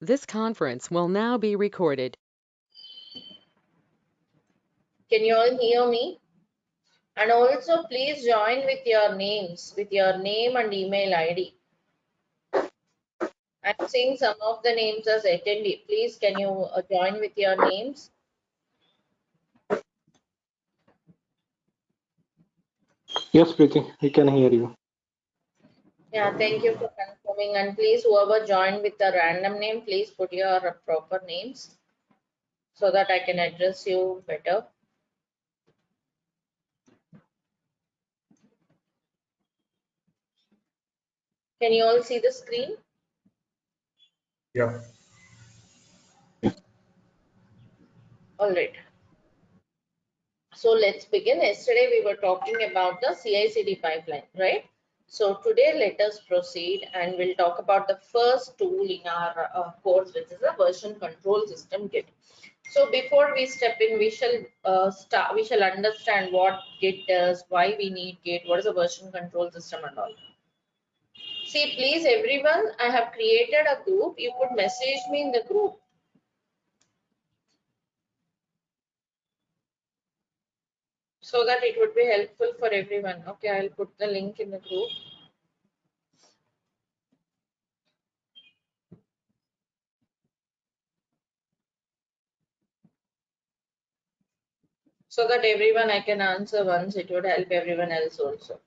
This conference will now be recorded. Can you all hear me? And also please join with your names, with your name and email ID. I'm seeing some of the names as attendee. Please can you join with your names? Yes, Preeti, I can hear you. Yeah, thank you for confirming. And please, whoever joined with a random name, please put your proper names so that I can address you better. Can you all see the screen? Yeah. All right. So let's begin. Yesterday we were talking about the CI/CD pipeline, right? So today let us proceed and we'll talk about the first tool in our course, which is a version control system Git. So before we step in, we shall start. We shall understand what Git does, why we need Git, what is a version control system, and all. See, please, everyone, I have created a group. You could message me in the group. So that it would be helpful for everyone. Okay, I'll put the link in the group. So that everyone I can answer once, it would help everyone else also.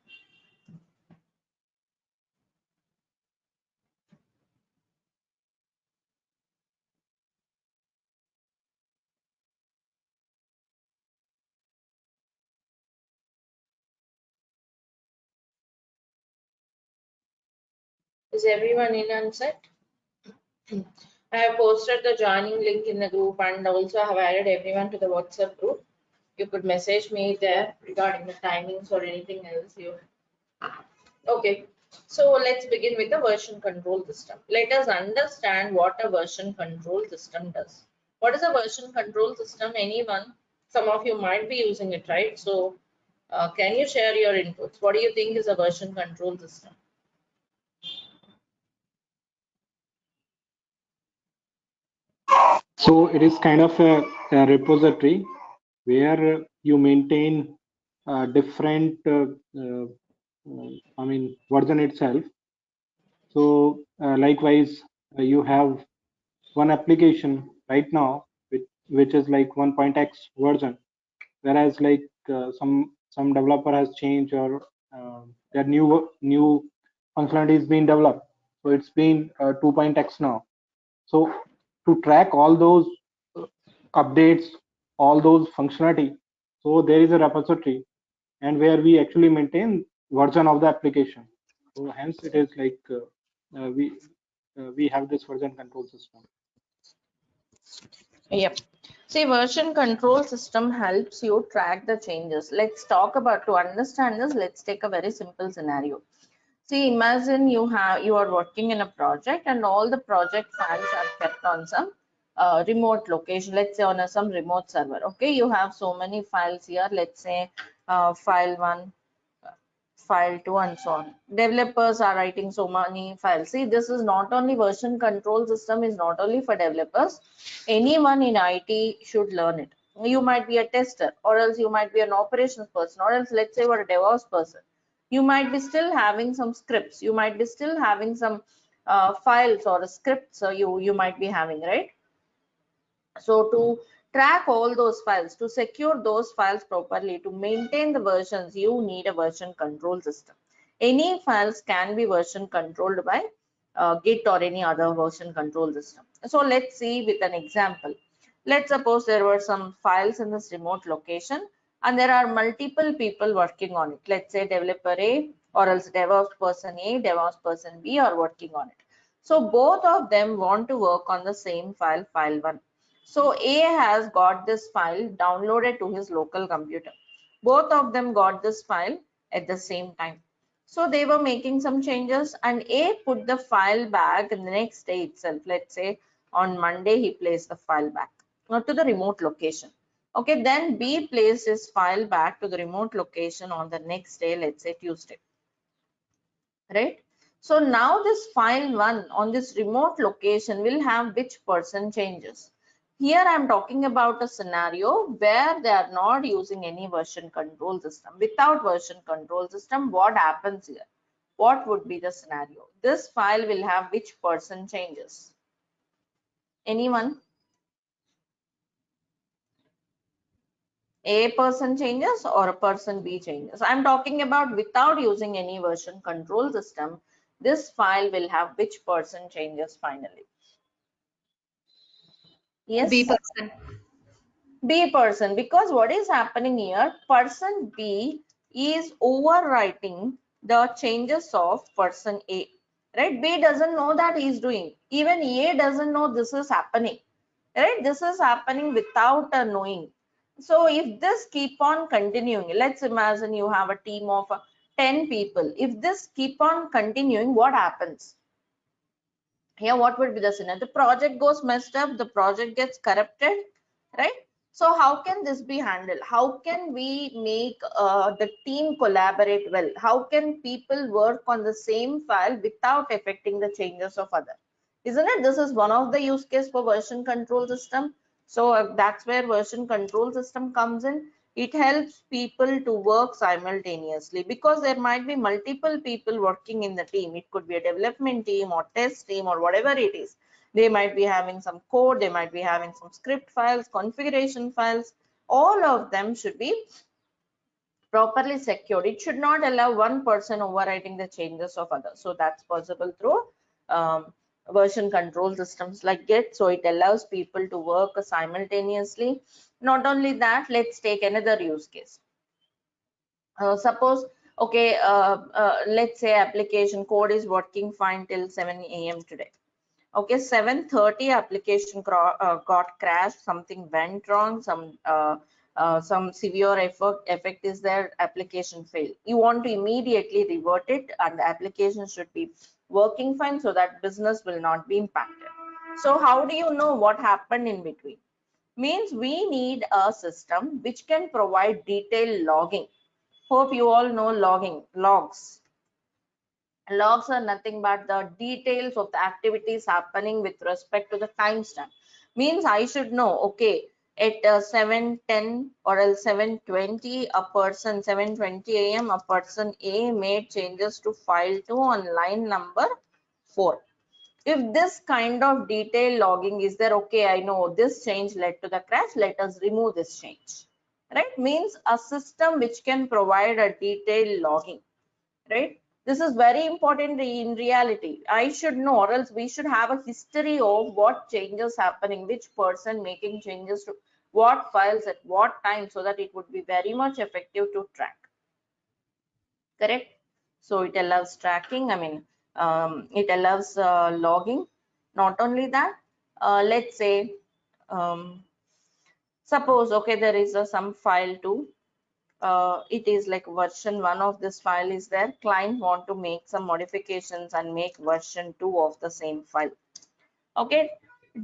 Is everyone in and set? I have posted the joining link in the group and also I have added everyone to the WhatsApp group. You could message me there regarding the timings or anything else you. Okay, so let's begin with the version control system. Let us understand what a version control system does. What is a version control system? Anyone? Some of you might be using it, right? So can you share your inputs? What do you think is a version control system? So it is kind of a repository where you maintain different, version itself. So likewise, you have one application right now which is like 1.x version, whereas like some developer has changed or their new functionality is being developed, so it's been 2.x now. So to track all those uh, updates, all those functionality, so there is a repository and where we actually maintain version of the application. So hence it is like we have this version control system. Yep. See, version control system helps you track the changes. Let's talk about, to understand this, let's take a very simple scenario. See, imagine you are working in a project and all the project files are kept on some remote location. Let's say on some remote server. Okay, you have so many files here. Let's say file 1, file 2, and so on. Developers are writing so many files. See, this is not only version control system is not only for developers. Anyone in IT should learn it. You might be a tester, or else you might be an operations person, or else let's say you're a DevOps person. You might be still having some scripts. You might be still having some files or scripts. So you might be having, right? So to track all those files, to secure those files properly, to maintain the versions, you need a version control system. Any files can be version controlled by Git or any other version control system. So let's see with an example. Let's suppose there were some files in this remote location and there are multiple people working on it. Let's say developer A or else DevOps person A, DevOps person B are working on it. So both of them want to work on the same file, file 1. So A has got this file downloaded to his local computer. Both of them got this file at the same time. So they were making some changes and A put the file back the next day itself. Let's say on Monday he placed the file back to the remote location. Okay, then B placed his file back to the remote location on the next day, let's say Tuesday. Right? So now this file 1 on this remote location will have which person changes. Here I am talking about a scenario where they are not using any version control system. Without version control system, what happens here? What would be the scenario? This file will have which person changes? Anyone? A person changes or a person B changes. I'm talking about without using any version control system, this file will have which person changes finally. B Yes, person. B person, because what is happening here, person B is overwriting the changes of person A, right? B doesn't know that he is doing. Even A doesn't know this is happening, right? This is happening without a knowing. So if this keep on continuing, let's imagine you have a team of 10 people. If this keep on continuing, what happens? Here, what would be the scenario? The project goes messed up, the project gets corrupted, right? So how can this be handled? How can we make the team collaborate well? How can people work on the same file without affecting the changes of other? Isn't it? This is one of the use case for version control system. So that's where version control system comes in. It helps people to work simultaneously because there might be multiple people working in the team. It could be a development team or test team or whatever it is. They might be having some code, they might be having some script files, configuration files. All of them should be properly secured. It should not allow one person overwriting the changes of others. So that's possible through version control systems like Git. So it allows people to work simultaneously. Not only that, let's take another use case. Suppose, okay, let's say application code is working fine till 7 a.m. today. Okay, 7:30 application got crashed, something went wrong, some severe effect is there, application failed. You want to immediately revert it and the application should be working fine so that business will not be impacted. So how do you know what happened in between? Means we need a system which can provide detailed logging. Hope you all know logging, logs. Logs are nothing but the details of the activities happening with respect to the timestamp. Means I should know, okay, at 7:10 or else 7:20, a person 7:20 a.m. a person A made changes to file 2 on line number 4. If this kind of detailed logging is there, okay, I know this change led to the crash, let us remove this change, right? Means a system which can provide a detailed logging, right? This is very important in reality. I should know, or else we should have a history of what changes happening, which person making changes to what files at what time, so that it would be very much effective to track. Correct? So it allows tracking. I mean, it allows logging. Not only that, let's say, suppose, okay, there is some file too. It is like version 1 of this file is there. Client want to make some modifications and make version 2 of the same file. Okay,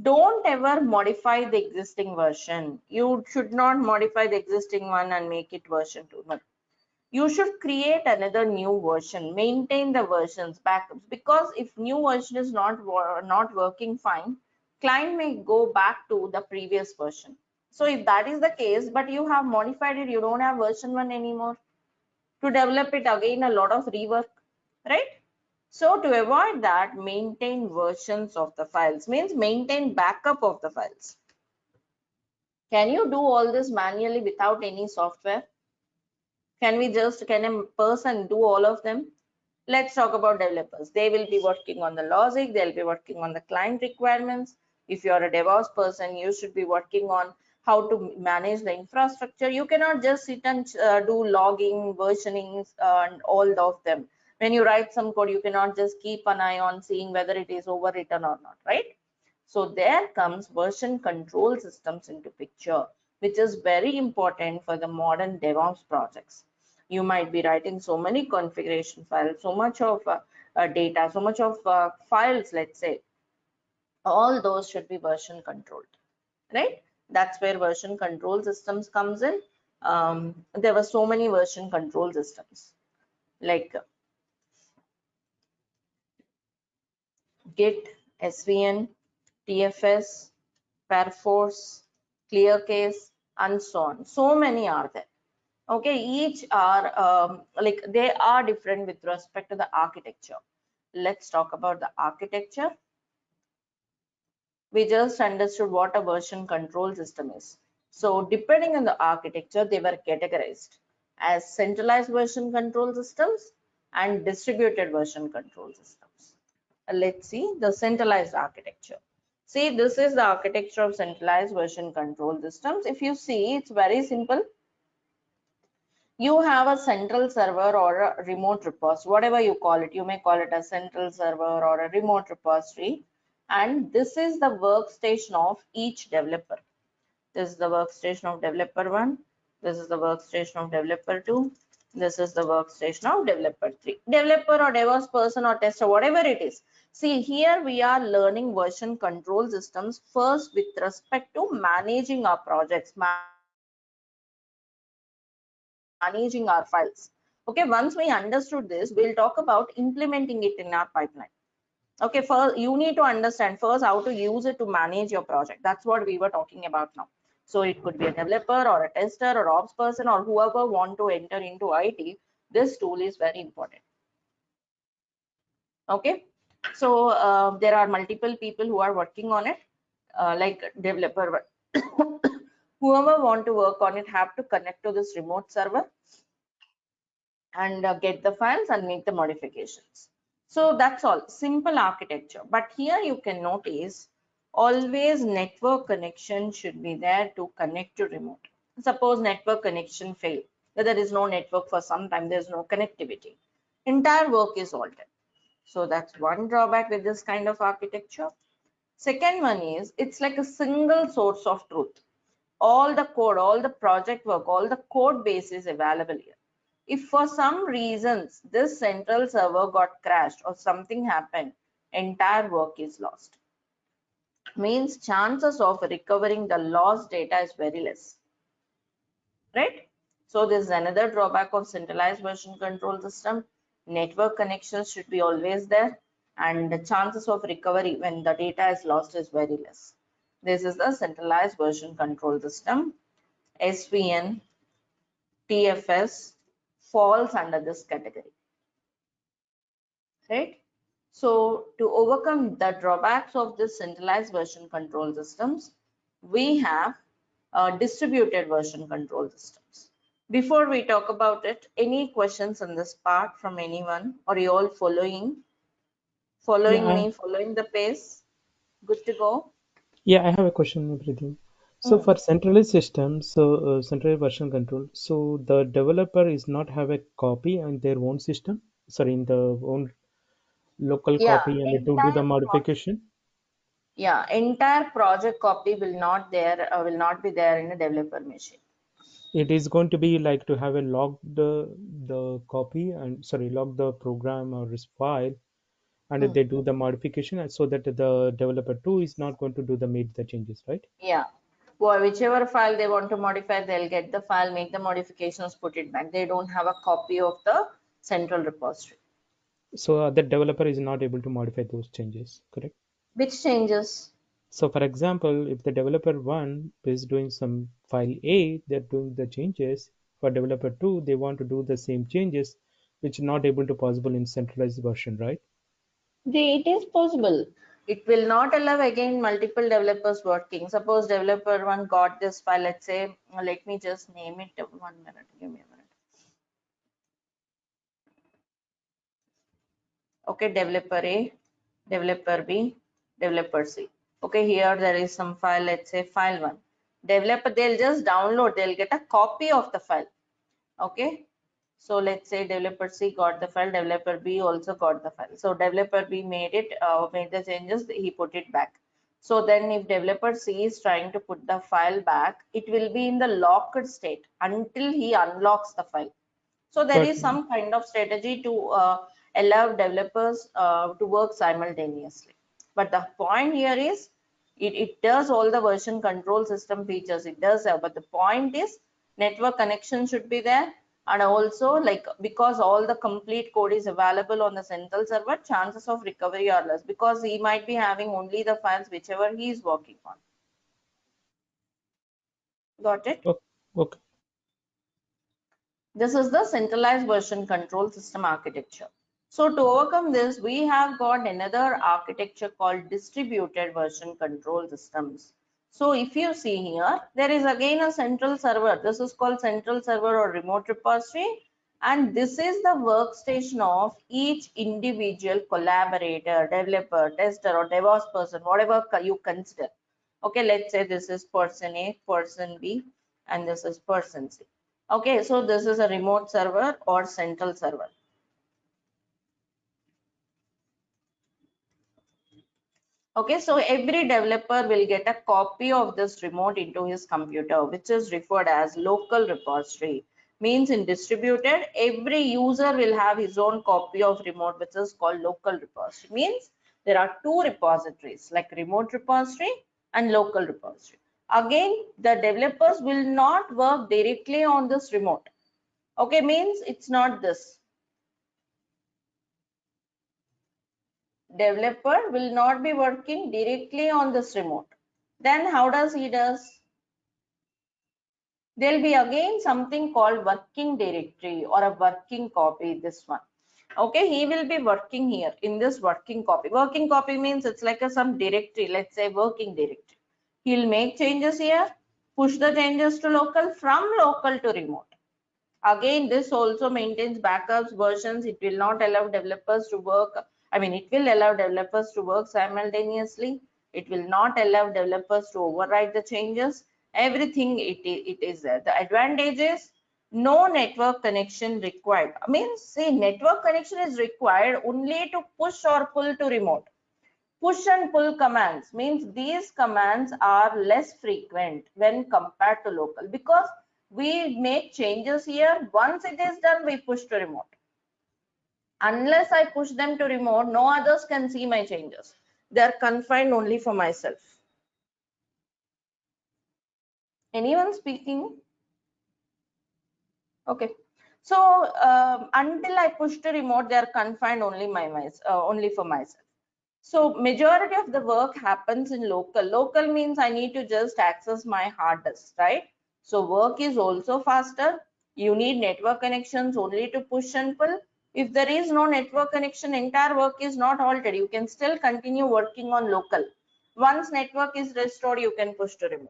don't ever modify the existing version. You should not modify the existing one and make it version 2. No, you should create another new version, maintain the versions, backups, because if new version is not working fine, client may go back to the previous version. So if that is the case, but you have modified it, you don't have version 1 anymore, to develop it again a lot of rework, right? So to avoid that, maintain versions of the files, means maintain backup of the files. Can you do all this manually without any software? Can a person do all of them? Let's talk about developers. They will be working on the logic, they'll be working on the client requirements. If you're a DevOps person, you should be working on how to manage the infrastructure. You cannot just sit and do logging, versioning, and all of them. When you write some code, you cannot just keep an eye on seeing whether it is overwritten or not, right? So there comes version control systems into picture, which is very important for the modern DevOps projects. You might be writing so many configuration files, so much of data, so much of files, let's say. All those should be version controlled, right? That's where version control systems comes in. There were so many version control systems, like Git, SVN, TFS, Perforce, ClearCase, and so on. So many are there. Okay, each are like they are different with respect to the architecture. Let's talk about the architecture. We just understood what a version control system is. So depending on the architecture, they were categorized as centralized version control systems and distributed version control systems. Let's see the centralized architecture. See, this is the architecture of centralized version control systems. If you see, it's very simple. You have a central server or a remote repository, whatever you call it. You may call it a central server or a remote repository. And this is the workstation of each developer. This is the workstation of developer 1. This is the workstation of developer 2. This is the workstation of developer 3. Developer or DevOps person or tester, whatever it is. See, here we are learning version control systems first with respect to managing our projects, managing our files. Okay, once we understood this, we'll talk about implementing it in our pipeline. Okay, first you need to understand first how to use it to manage your project. That's what we were talking about now. So it could be a developer or a tester or ops person or whoever want to enter into IT. This tool is very important. Okay, so there are multiple people who are working on it, like developer. Whoever want to work on it have to connect to this remote server and get the files and make the modifications. So that's all, simple architecture. But here you can notice always network connection should be there to connect to remote. Suppose network connection fail, there is no network for some time, there's no connectivity, entire work is altered. So that's one drawback with this kind of architecture. Second one is it's like a single source of truth. All the code, all the project work, all the code base is available here. If for some reasons this central server got crashed or something happened, entire work is lost. Means chances of recovering the lost data is very less, right? So this is another drawback of centralized version control system. Network connections should be always there, and the chances of recovery when the data is lost is very less. This is the centralized version control system. SVN, TFS falls under this category, right? So to overcome the drawbacks of this centralized version control systems, we have distributed version control systems. Before we talk about it, any questions on this part from anyone? Are you all following Yeah, me, following the pace? Good to go? I have a question, everything. So Mm. for centralized systems, centralized version control, so the developer is not have a copy on their own system, sorry, in the own local Yeah, copy and to do the modification. entire project copy will not be there in a developer machine. It is going to be like to have a log the copy and sorry, log the program or this file, and if Mm. they do the modification, and so that the developer too is not going to do the make the changes, right? Yeah. Well, whichever file they want to modify, they'll get the file, make the modifications, put it back. They don't have a copy of the central repository. So the developer is not able to modify those changes, correct? Which changes? So for example, if the developer one is doing some file A, they're doing the changes. For developer two, they want to do the same changes, which not able to possible in centralized version, right? It is possible. It will not allow again multiple developers working. Suppose developer one got this file, let's say, let me just name it 1 minute, give me a minute. Okay, developer A, developer B, developer C. Okay, here there is some file, let's say file one. Developer, they'll just download, they'll get a copy of the file. Okay, so let's say developer C got the file, developer B also got the file. So developer B made the changes, he put it back. So then if developer C is trying to put the file back, it will be in the locked state until he unlocks the file. So there But is some kind of strategy to allow developers to work simultaneously. But the point here is it does all the version control system features. It does, but the point is network connection should be there And also, like, because all the complete code is available on the central server, chances of recovery are less because he might be having only the files whichever he is working on. Got it? Okay. This is the centralized version control system architecture. So to overcome this, we have got another architecture called distributed version control systems. So if you see here, there is again a central server. This is called central server or remote repository. And this is the workstation of each individual collaborator, developer, tester, or DevOps person, whatever you consider. Okay, let's say this is person A, person B, and this is person C. Okay, so this is a remote server or central server. Okay, so every developer will get a copy of this remote into his computer, which is referred as local repository. Means in distributed, every user will have his own copy of remote, which is called local repository. Means there are two repositories like remote repository and local repository. Again, the developers will not work directly on this remote. Okay, means it's not this. Developer will not be working directly on this remote. Then how does he does? There'll be again something called working directory or a working copy, this one. Okay, he will be working here in this working copy. Working copy means it's like some directory, let's say working directory. He'll make changes here, push the changes to local, from local to remote. Again, this also maintains backups, versions. It will not allow developers to work. I mean, it will allow developers to work simultaneously. It will not allow developers to override the changes. Everything it is there. The advantage is no network connection required. I mean, see, network connection is required only to push or pull to remote. Push and pull commands means these commands are less frequent when compared to local because we make changes here. Once it is done, we push to remote. Unless I push them to remote, no others can see my changes. They are confined only for myself. Anyone speaking? Okay. So until I push to remote, they are confined only only for myself. So majority of the work happens in local. Local means I need to just access my hard disk, right? So work is also faster. You need network connections only to push and pull. If there is no network connection, entire work is not halted. You can still continue working on local. Once network is restored, you can push to remote.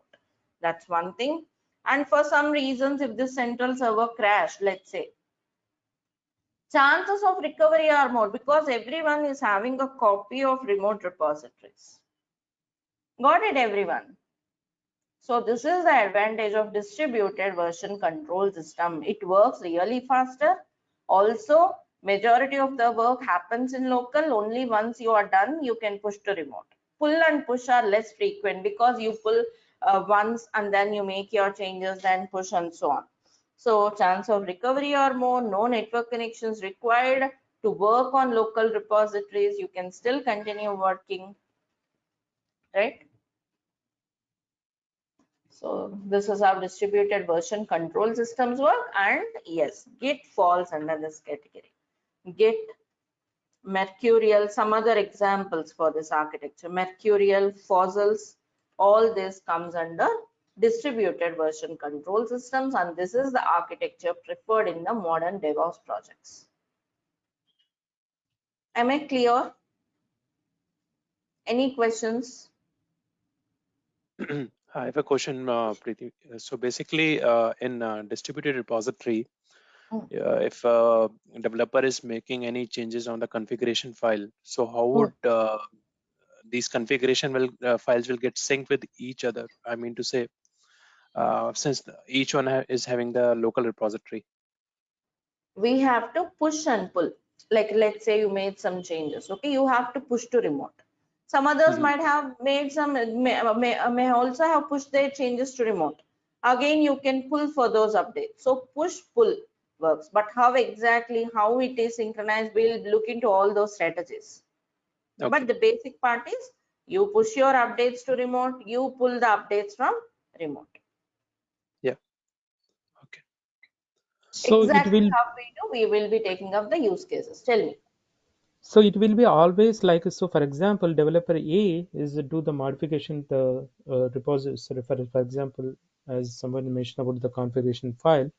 That's one thing. And for some reasons, if this central server crashed, let's say, chances of recovery are more because everyone is having a copy of remote repositories. Got it, everyone? So this is the advantage of distributed version control system. It works really faster. Also, majority of the work happens in local. Only once you are done, you can push to remote. Pull and push are less frequent because you pull once and then you make your changes, then push and so on. So chance of recovery are more, no network connections required to work on local repositories. You can still continue working, right? So this is how distributed version control systems work. And yes, Git falls under this category. Git, Mercurial, some other examples for this architecture, Mercurial, Fossils, all this comes under distributed version control systems, and this is the architecture preferred in the modern DevOps projects. Am I clear? Any questions? I have a question, Preeti. So basically, in distributed repository, if a developer is making any changes on the configuration file, so how would these configuration files will get synced with each other? I mean to say, since each one is having the local repository. We have to push and pull. Like let's say you made some changes, okay, you have to push to remote. Some others might have made some, may also have pushed their changes to remote. Again, you can pull for those updates. So push pull works, but how exactly, how it is synchronized, we'll look into all those strategies. Okay. But the basic part is you push your updates to remote, you pull the updates from remote. Yeah. Okay. So it Exactly will how we do, we will be taking up the use cases. Tell me. so it will be always like, so for example, developer A is do the modification the repository, for example, as someone mentioned about the configuration file,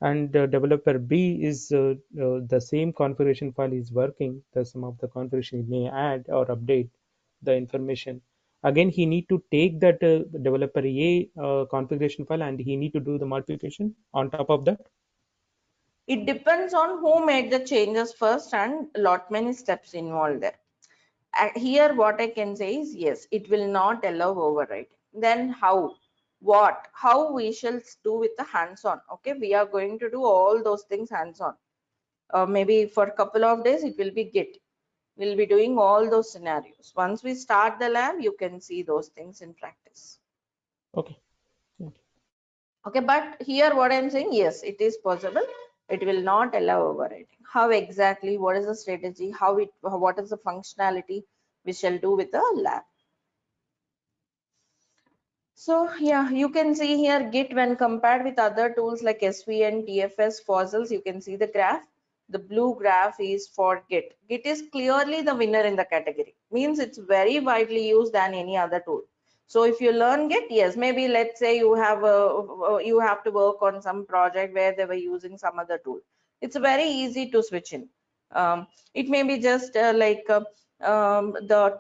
and developer B is the same configuration file is working. The some of the configuration he may add or update the information. Again, he need to take that developer A configuration file and he need to do the modification on top of that. It depends on who made the changes first and lot many steps involved there. Here what I can say is yes, it will not allow override. Then how we shall do with the hands-on. Okay, we are going to do all those things hands-on. Maybe for a couple of days it will be Git. We'll be doing all those scenarios. Once we start the lab, you can see those things in practice. Okay. Okay. Okay, but here what I'm saying, yes, it is possible. It will not allow overriding. How exactly? What is the strategy? What is the functionality we shall do with the lab? So yeah, you can see here Git when compared with other tools like SVN, TFS, Fossils, you can see the graph. The blue graph is for Git. Git is clearly the winner in the category. Means it's very widely used than any other tool. So if you learn Git, yes, maybe let's say you have to work on some project where they were using some other tool. It's very easy to switch in. It may be just the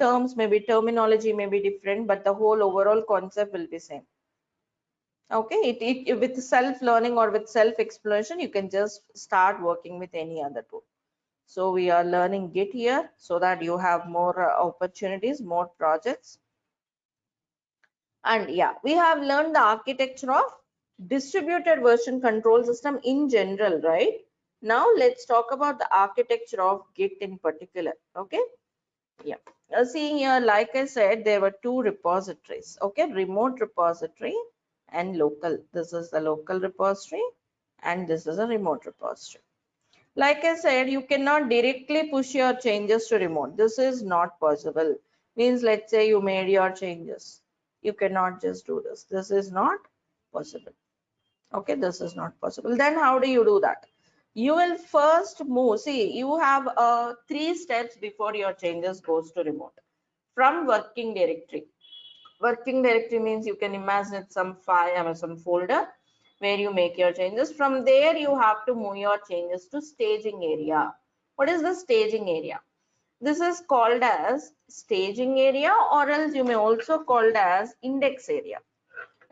terms, maybe terminology may be different, but the whole overall concept will be same. Okay, with self-learning or with self-exploration, you can just start working with any other tool. So we are learning Git here so that you have more opportunities, more projects. And yeah, we have learned the architecture of distributed version control system in general, right? Now let's talk about the architecture of Git in particular. Okay. Yeah. See here, like I said, there were two repositories. Okay, remote repository and local. This is the local repository and this is a remote repository. Like I said, you cannot directly push your changes to remote. This is not possible. Means let's say you made your changes. You cannot just do this. This is not possible. Okay, this is not possible. Then how do you do that? You will first move. See, you have three steps before your changes goes to remote. From working directory. Working directory means you can imagine it's some file or some folder where you make your changes. From there, you have to move your changes to staging area. What is the staging area? This is called as staging area, or else you may also call it as index area,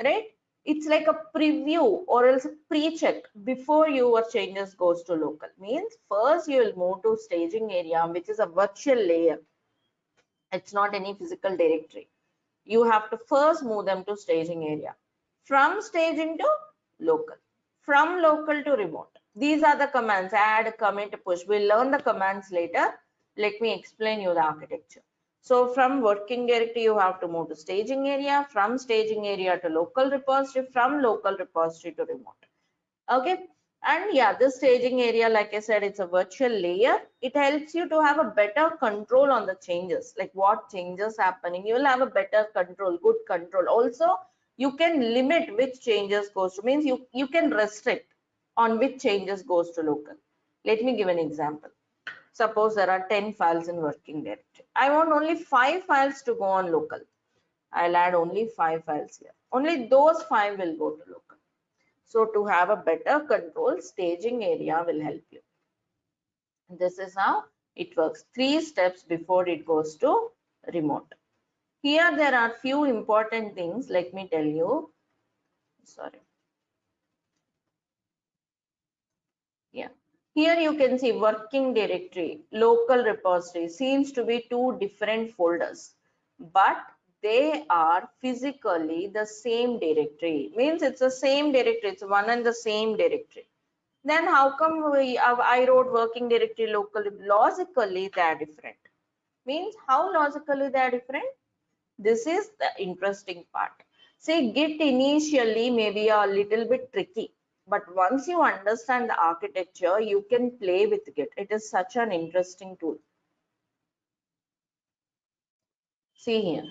right? It's like a preview or else a pre-check before your changes goes to local. Means first you will move to staging area, which is a virtual layer. It's not any physical directory. You have to first move them to staging area. From staging to local. From local to remote. These are the commands: add, commit, push. We'll learn the commands later. Let me explain you the architecture. So from working directory, you have to move to staging area. From staging area to local repository. From local repository to remote. Okay. And yeah, this staging area, like I said, it's a virtual layer. It helps you to have a better control on the changes, like what changes happening. You will have a better control, good control. Also, you can limit which changes goes to, means you can restrict on which changes goes to local. Let me give an example. Suppose there are 10 files in working directory. I want only 5 files to go on local. I'll add only 5 files here. Only those 5 will go to local. So to have a better control, staging area will help you. This is how it works. 3 steps before it goes to remote. Here there are few important things. Let me tell you. Sorry. Yeah. Here you can see working directory, local repository seems to be two different folders, but they are physically the same directory. Means it's the same directory. It's one and the same directory. Then how come I wrote working directory locally? Logically, they are different. Means how logically they are different? This is the interesting part. See, Git initially may be a little bit tricky, but once you understand the architecture, you can play with Git. It is such an interesting tool. See here.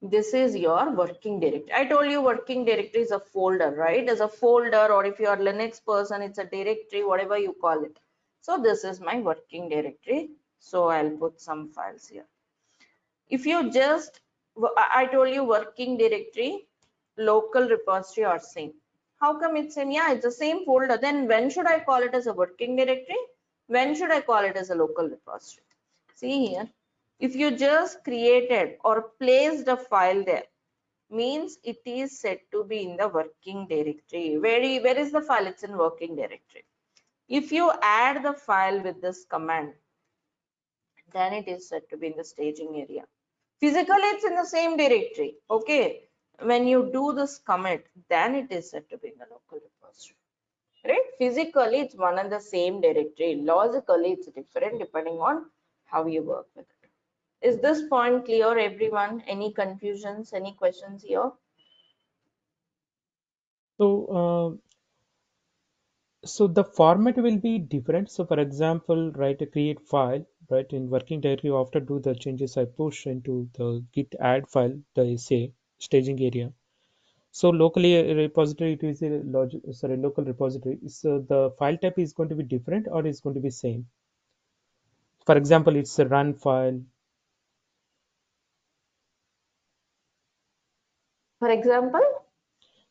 This is your working directory. I told you working directory is a folder, right? As a folder, or if you are Linux person, it's a directory, whatever you call it. So this is my working directory. So I'll put some files here. If you just, I told you working directory, local repository are same. How come it's same? Yeah, it's the same folder. Then when should I call it as a working directory? When should I call it as a local repository? See here, if you just created or placed a file there, means it is said to be in the working directory. Where is the file? It's in working directory. If you add the file with this command, then it is said to be in the staging area. Physically, it's in the same directory. Okay. When you do this commit, then it is said to be in the local repository. Right? Physically, it's one and the same directory. Logically, it's different depending on how you work with it. Is this point clear, everyone? Any confusions, any questions here? So, so the format will be different. So for example, right, a create file, right, in working directory, after do the changes I push into the git add file, the say staging area. So locally a repository, it is a local repository. So the file type is going to be different or is going to be same. For example, it's a run file. For example,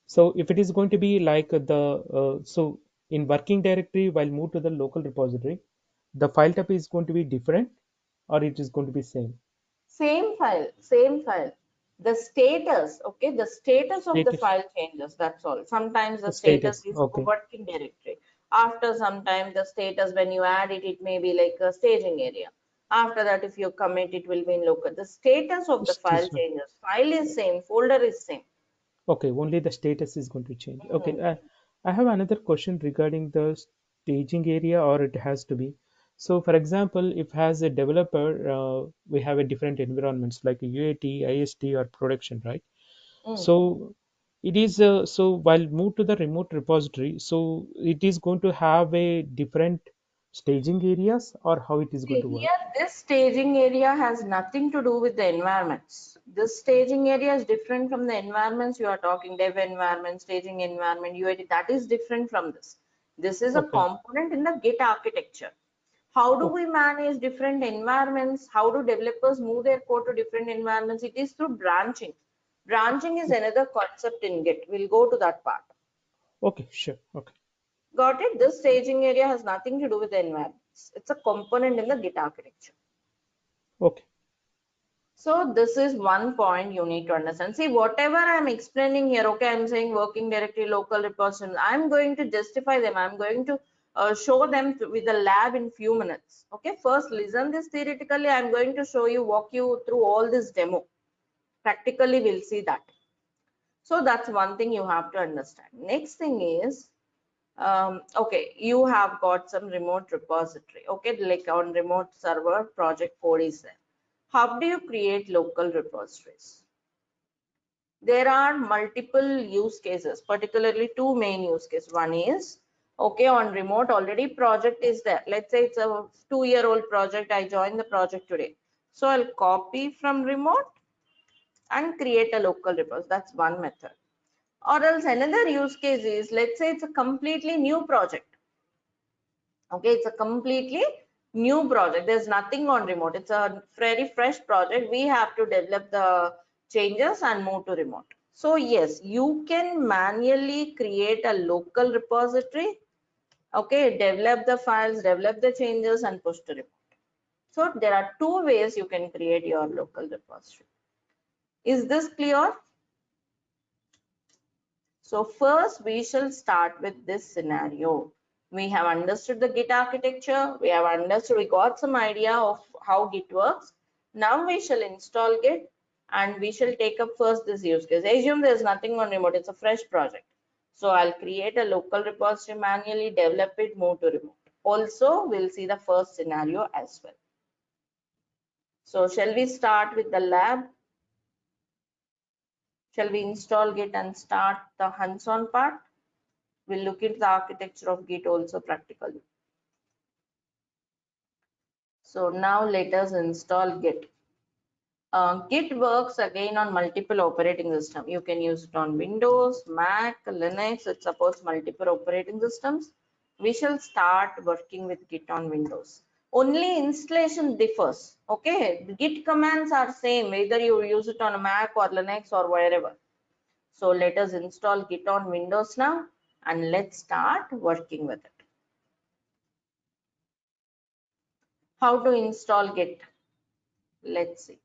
So if it is going to be like so in working directory, while move to the local repository, the file type is going to be different or it is going to be same. same file, same file. The status, okay, the status of the Status, file changes. That's all. Sometimes the status status. is Okay, working directory. After some time, the status, when you add it, it may be like a staging area. After that, if you commit, it will be in local. The status of the file status. changes. File is same, folder is same. Okay, only the status is going to change. Okay, Hmm. I have another question regarding the staging area, or it has to be. So, for example, if as a developer, we have a different environments like UAT, IST, or production, right? Hmm. So, it is so while move to the remote repository, so it is going to have a different staging areas, or how it is going See, to work. here this staging area has nothing to do with the environments. This staging area is different from the environments you are talking, dev environment, staging environment, UAT, that is different from this. This is a Okay. component in the Git architecture. How do Oh, we manage different environments? How do developers move their code to different environments? It is through branching. Branching is another concept in Git. We'll go to that part. okay, sure. Okay, Got it? This staging area has nothing to do with the environments. It's a component in the Git architecture. okay, So this is one point you need to understand. See, whatever I'm explaining here, okay, I'm saying working directory, local repository, I'm going to justify them. I'm going to show them with the lab in few minutes. Okay, first listen this theoretically. I'm going to show you, walk you through all this demo. Practically, we'll see that. So that's one thing you have to understand. Next thing is, okay, you have got some remote repository. Okay, like on remote server, project code is there. How do you create local repositories? There are multiple use cases, particularly two main use cases. One is, okay, on remote already project is there. Let's say it's a 2-year-old project. I joined the project today. So I'll copy from remote and create a local repository. That's one method. Or else another use case is, let's say it's a completely new project. Okay, it's a completely new project. There's nothing on remote. It's a very fresh project. We have to develop the changes and move to remote. So yes, you can manually create a local repository. Okay, develop the files, develop the changes and push to remote. So there are two ways you can create your local repository. Is this clear? So first we shall start with this scenario. We have understood the Git architecture. We have understood, we got some idea of how Git works. Now we shall install Git and we shall take up first this use case. Assume there's nothing on remote. It's a fresh project. So I'll create a local repository manually, develop it, move to remote. Also, we'll see the first scenario as well. So shall we start with the lab? Shall we install Git and start the hands-on part? We'll look into the architecture of Git also practically. So now let us install Git. Git works again on multiple operating system. You can use it on Windows, Mac, Linux. It supports multiple operating systems. We shall start working with Git on Windows. Only installation differs. Okay, the Git commands are same whether you use it on a Mac or Linux or wherever. So let us install Git on Windows now and let's start working with it. How to install Git? Let's see.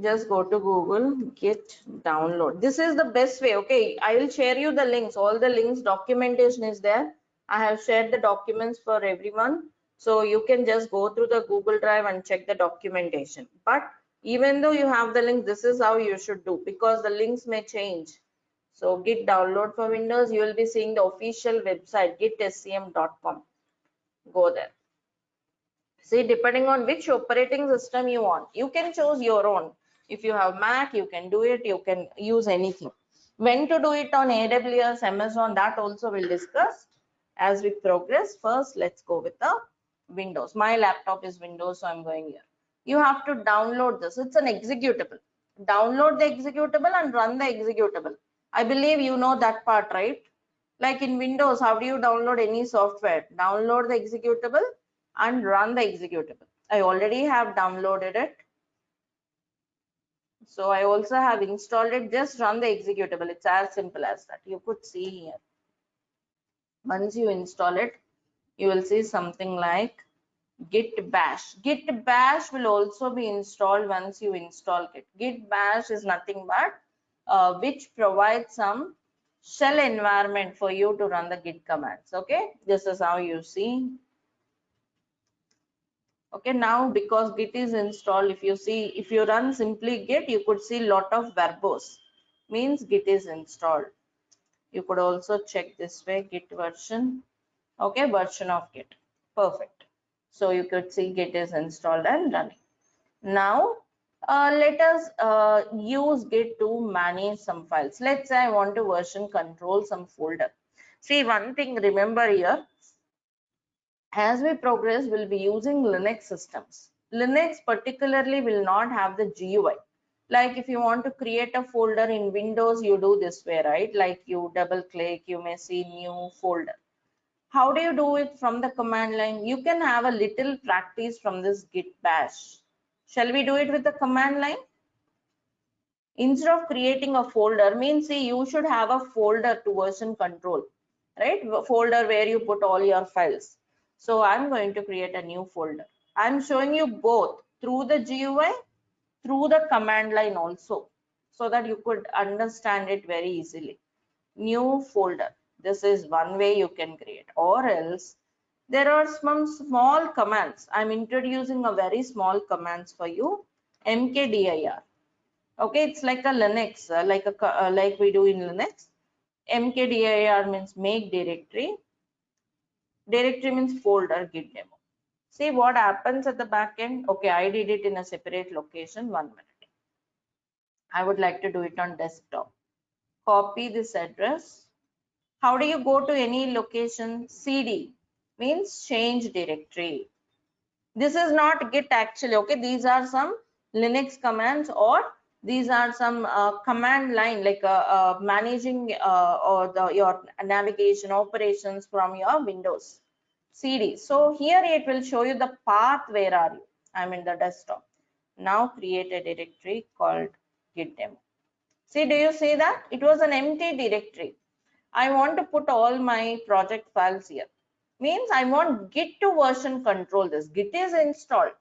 Just go to Google, Git download. This is the best way. Okay, I will share you the links. All the links, documentation is there. I have shared the documents for everyone. So you can just go through the Google Drive and check the documentation. But even though you have the link, this is how you should do because the links may change. So Git download for Windows, you will be seeing the official website, gitscm.com. Go there. See, depending on which operating system you want, you can choose your own. If you have Mac, you can do it. You can use anything. When to do it on AWS, Amazon, that also we'll discuss as we progress. First, let's go with the Windows. My laptop is Windows, so I'm going here. You have to download this. It's an executable. Download the executable and run the executable. I believe you know that part, right? Like in Windows, how do you download any software? Download the executable and run the executable. I already have downloaded it. So I also have installed it. Just run the executable. It's as simple as that. You could see here. Once you install it, you will see something like Git bash. Git bash will also be installed once you install Git. Git bash is nothing but which provides some shell environment for you to run the Git commands. Okay, this is how you see. Okay, now because Git is installed, if you run simply Git, you could see lot of verbose, means Git is installed. You could also check this way, Git version. Okay, version of Git. Perfect. So you could see Git is installed and running. Now let us use Git to manage some files. Let's say I want to version control some folder. See, one thing remember here, as we progress, we'll be using Linux systems. Linux particularly will not have the GUI. Like if you want to create a folder in Windows, you do this way, right? Like you double click, you may see new folder. How do you do it from the command line? You can have a little practice from this Git bash. Shall we do it with the command line? Instead of creating a folder, means see you should have a folder to version control, right? A folder where you put all your files. So I'm going to create a new folder. I'm showing you both through the GUI, through the command line also, so that you could understand it very easily. New folder. This is one way you can create, or else there are some small commands. I'm introducing a very small commands for you. mkdir. Okay, it's like a Linux, like we do in Linux. mkdir means make directory. Directory means folder git demo. See what happens at the back end. Okay, I did it in a separate location. 1 minute. I would like to do it on desktop. Copy this address. How do you go to any location? CD means change directory. This is not Git actually. Okay, these are some Linux commands, or these are some command line, like managing or your navigation operations from your Windows. CD. So here it will show you the path. Where are you? I'm in the desktop. Now create a directory called git demo. See, do you see that? It was an empty directory. I want to put all my project files here. Means I want Git to version control this. Git is installed,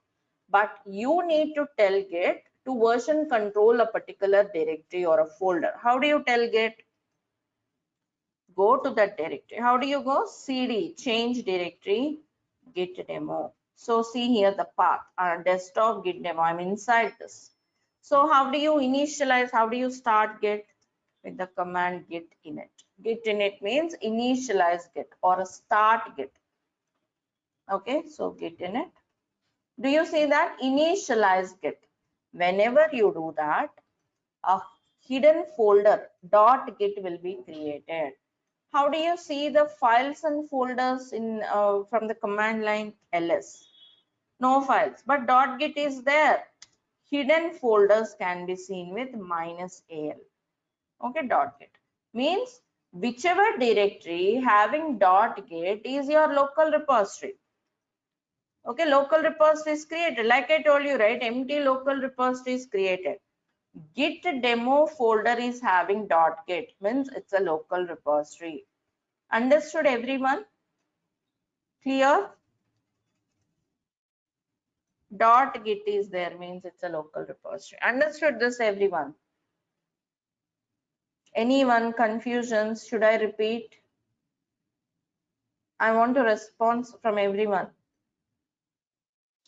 but you need to tell Git to version control a particular directory or a folder. How do you tell Git? Go to that directory. How do you go? CD, change directory, git demo. So see here the path, desktop git demo. I'm inside this. So how do you initialize? How do you start Git? With the command git init. Git init means initialize Git or start Git. Okay, so git init. Do you see that? Initialize Git. Whenever you do that, a hidden folder .git will be created. How do you see the files and folders in from the command line ls? No files, but .git is there. Hidden folders can be seen with -al. Okay, .git means whichever directory having .git is your local repository. Okay, local repository is created. Like I told you, right? Empty local repository is created. Git demo folder is having .git means it's a local repository. Understood everyone? Clear? .git is there means it's a local repository. Understood this everyone? Anyone confusions? Should I repeat? I want a response from everyone.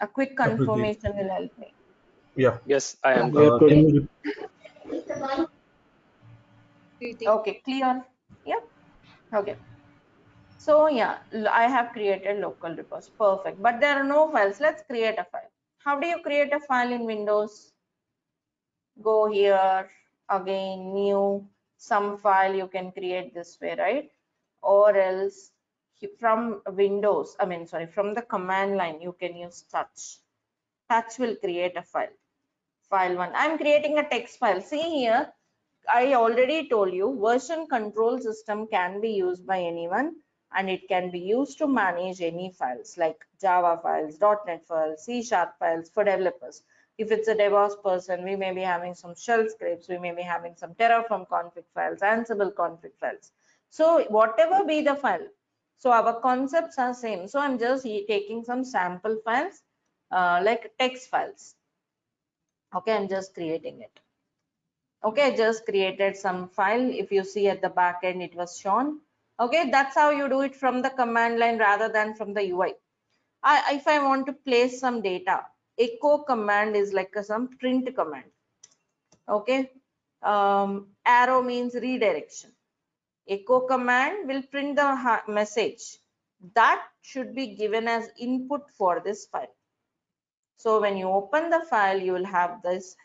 A quick Absolutely. confirmation will help me. Yeah. Yes, I am We good. are Can good. you Okay, clear? Yep. Okay. So yeah, I have created local repos. Perfect. But there are no files. Let's create a file. How do you create a file in Windows? Go here, again, new, some file you can create this way, right? Or else from Windows, from the command line, you can use touch. Touch will create a file. File one. I'm creating a text file. See here, I already told you version control system can be used by anyone and it can be used to manage any files like Java files, .NET files, C# files for developers. If it's a DevOps person, we may be having some shell scripts, we may be having some Terraform config files, Ansible config files. So whatever be the file, so our concepts are same. So I'm just taking some sample files like text files. Okay, I'm just creating it. Okay, just created some file. If you see at the back end, it was shown. Okay, that's how you do it from the command line rather than from the UI. If I want to place some data, echo command is like some print command. Okay, arrow means redirection. Echo command will print the message that should be given as input for this file. So when you open the file, you will have this.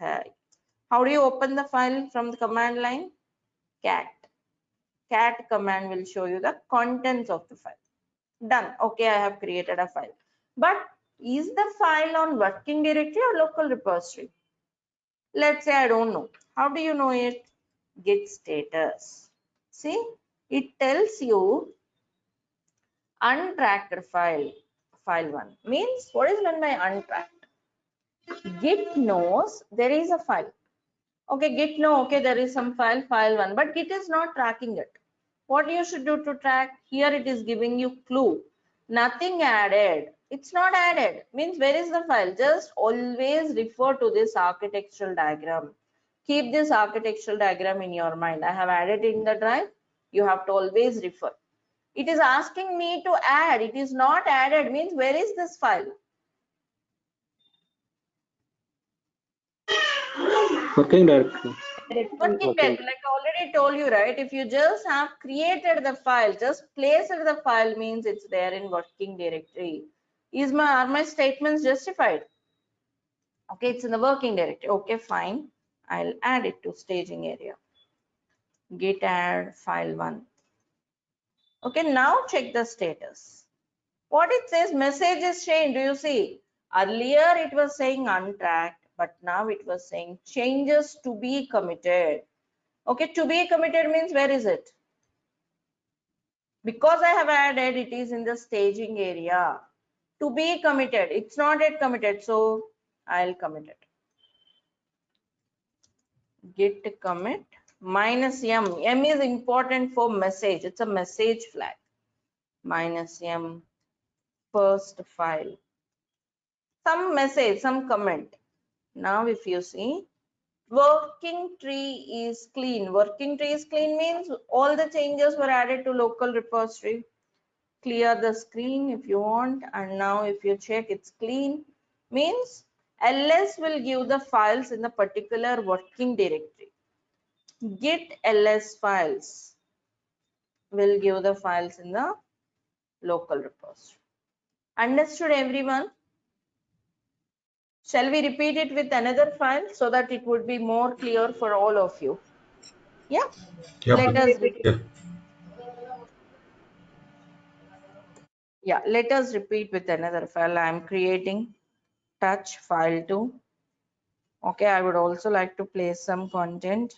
How do you open the file from the command line? Cat. Cat command will show you the contents of the file. Done. Okay, I have created a file. But is the file on working directory or local repository? Let's say I don't know. How do you know it? Git status. See, it tells you untracked file, file one. Means what is meant by untracked? Git knows there is a file. Okay, Git know, okay, there is some file, file one, but Git is not tracking it. What you should do to track? Here it is giving you clue. Nothing added. It's not added. Means where is the file? Just always refer to this architectural diagram. Keep this architectural diagram in your mind. I have added it in the drive. You have to always refer. It is asking me to add. It is not added. Means where is this file? Working directory. Working Working. directory, like I already told you, right? If you just have created the file, just placed the file means it's there in working directory. Are my statements justified? Okay, it's in the working directory. Okay, fine. I'll add it to staging area. Git add file one. Okay, now check the status. What it says, message is changed. Do you see? Earlier it was saying untracked, but now it was saying changes to be committed. Okay, to be committed means where is it? Because I have added, it is in the staging area. To be committed, it's not yet committed, so I'll commit it. Git commit -m. M is important for message. It's a message flag. -m first file. Some message, some comment. Now if you see, working tree is clean. Working tree is clean means all the changes were added to local repository. Clear the screen if you want, and now if you check, it's clean. Means ls will give the files in the particular working directory. Git ls files will give the files in the local repository. Understood everyone? Shall we repeat it with another file so that it would be more clear for all of you? Yeah, Yeah, let please. us repeat. Yeah. Yeah, let us repeat with another file. I am creating touch file 2. Okay, I would also like to place some content.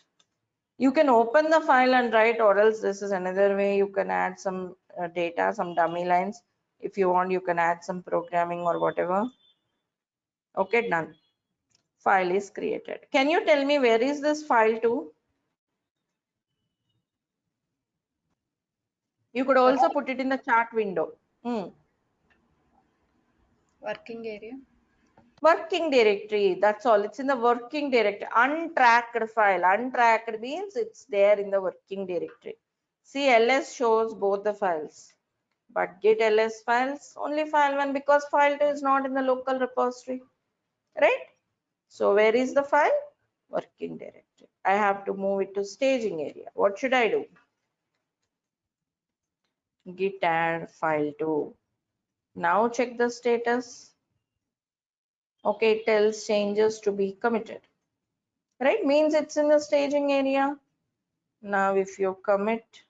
You can open the file and write, or else this is another way you can add some data, some dummy lines. If you want, you can add some programming or whatever. Okay, done. File is created. Can you tell me where is this file to? You could also put it in the chat window. Working area. Working directory, that's all. It's in the working directory. Untracked file. Untracked means it's there in the working directory. See, ls shows both the files, but git ls files only file 1, because file 2 is not in the local repository, right? So where is the file? Working directory. I have to move it to staging area. What should I do? Git add file 2. Now check the status. Okay, it tells changes to be committed, right? Means it's in the staging area. Now if you commit,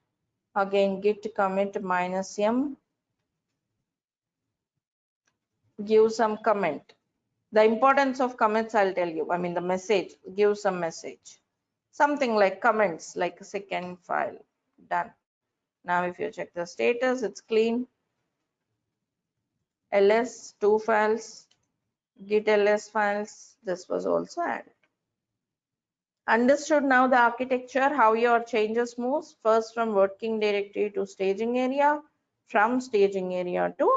again git commit -m, give some comment. The importance of commits I'll tell you. I mean the message, give some message. Something like comments, like a second file. Done. Now if you check the status, it's clean. ls 2 files, git ls files, this was also added. Understood now the architecture, how your changes moves, first from working directory to staging area, from staging area to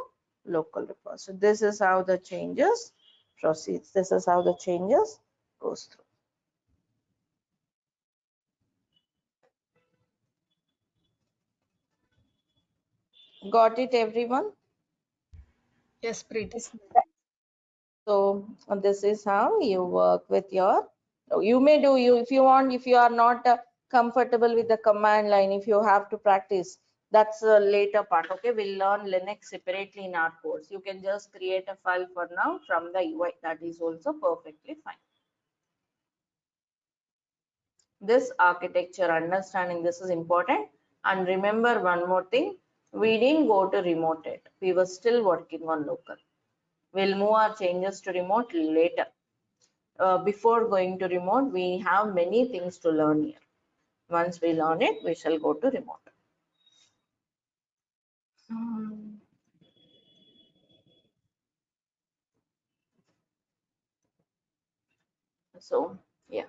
local repository. This is how the changes proceeds. This is how the changes goes through. Got it, everyone? Yes, Preeti. So this is how you work with your, you may do, you if you want, if you are not comfortable with the command line, if you have to practice, that's a later part. Okay, we'll learn Linux separately in our course. You can just create a file for now from the UI. That is also perfectly fine. This architecture understanding, this is important. And remember one more thing, we didn't go to remote it. We were still working on local. We'll move our changes to remote later. Before going to remote, we have many things to learn here. Once we learn it, we shall go to remote. So yeah,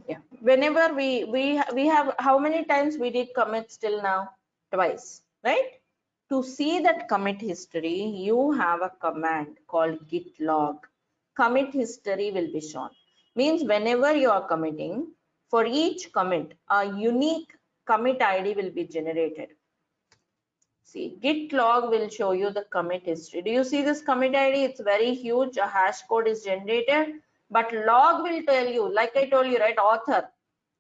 yeah. Whenever we have, how many times we did commits till now? Twice, right? To see that commit history, you have a command called git log. Commit history will be shown. Means whenever you are committing, for each commit, a unique commit ID will be generated. See, git log will show you the commit history. Do you see this commit ID? It's very huge. A hash code is generated, but log will tell you, like I told you, right? Author,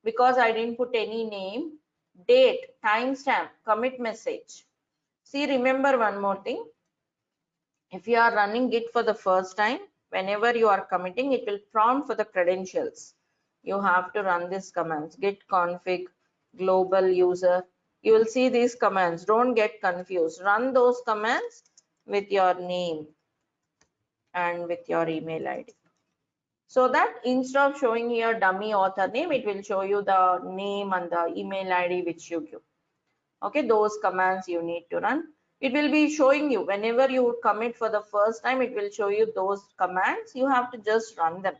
because I didn't put any name, date, timestamp, commit message. See, remember one more thing. If you are running Git for the first time, whenever you are committing, it will prompt for the credentials. You have to run these commands, git config, global user. You will see these commands. Don't get confused. Run those commands with your name and with your email ID. So that instead of showing here dummy author name, it will show you the name and the email ID which you give. Okay, those commands you need to run. It will be showing you whenever you commit for the first time, it will show you those commands. You have to just run them.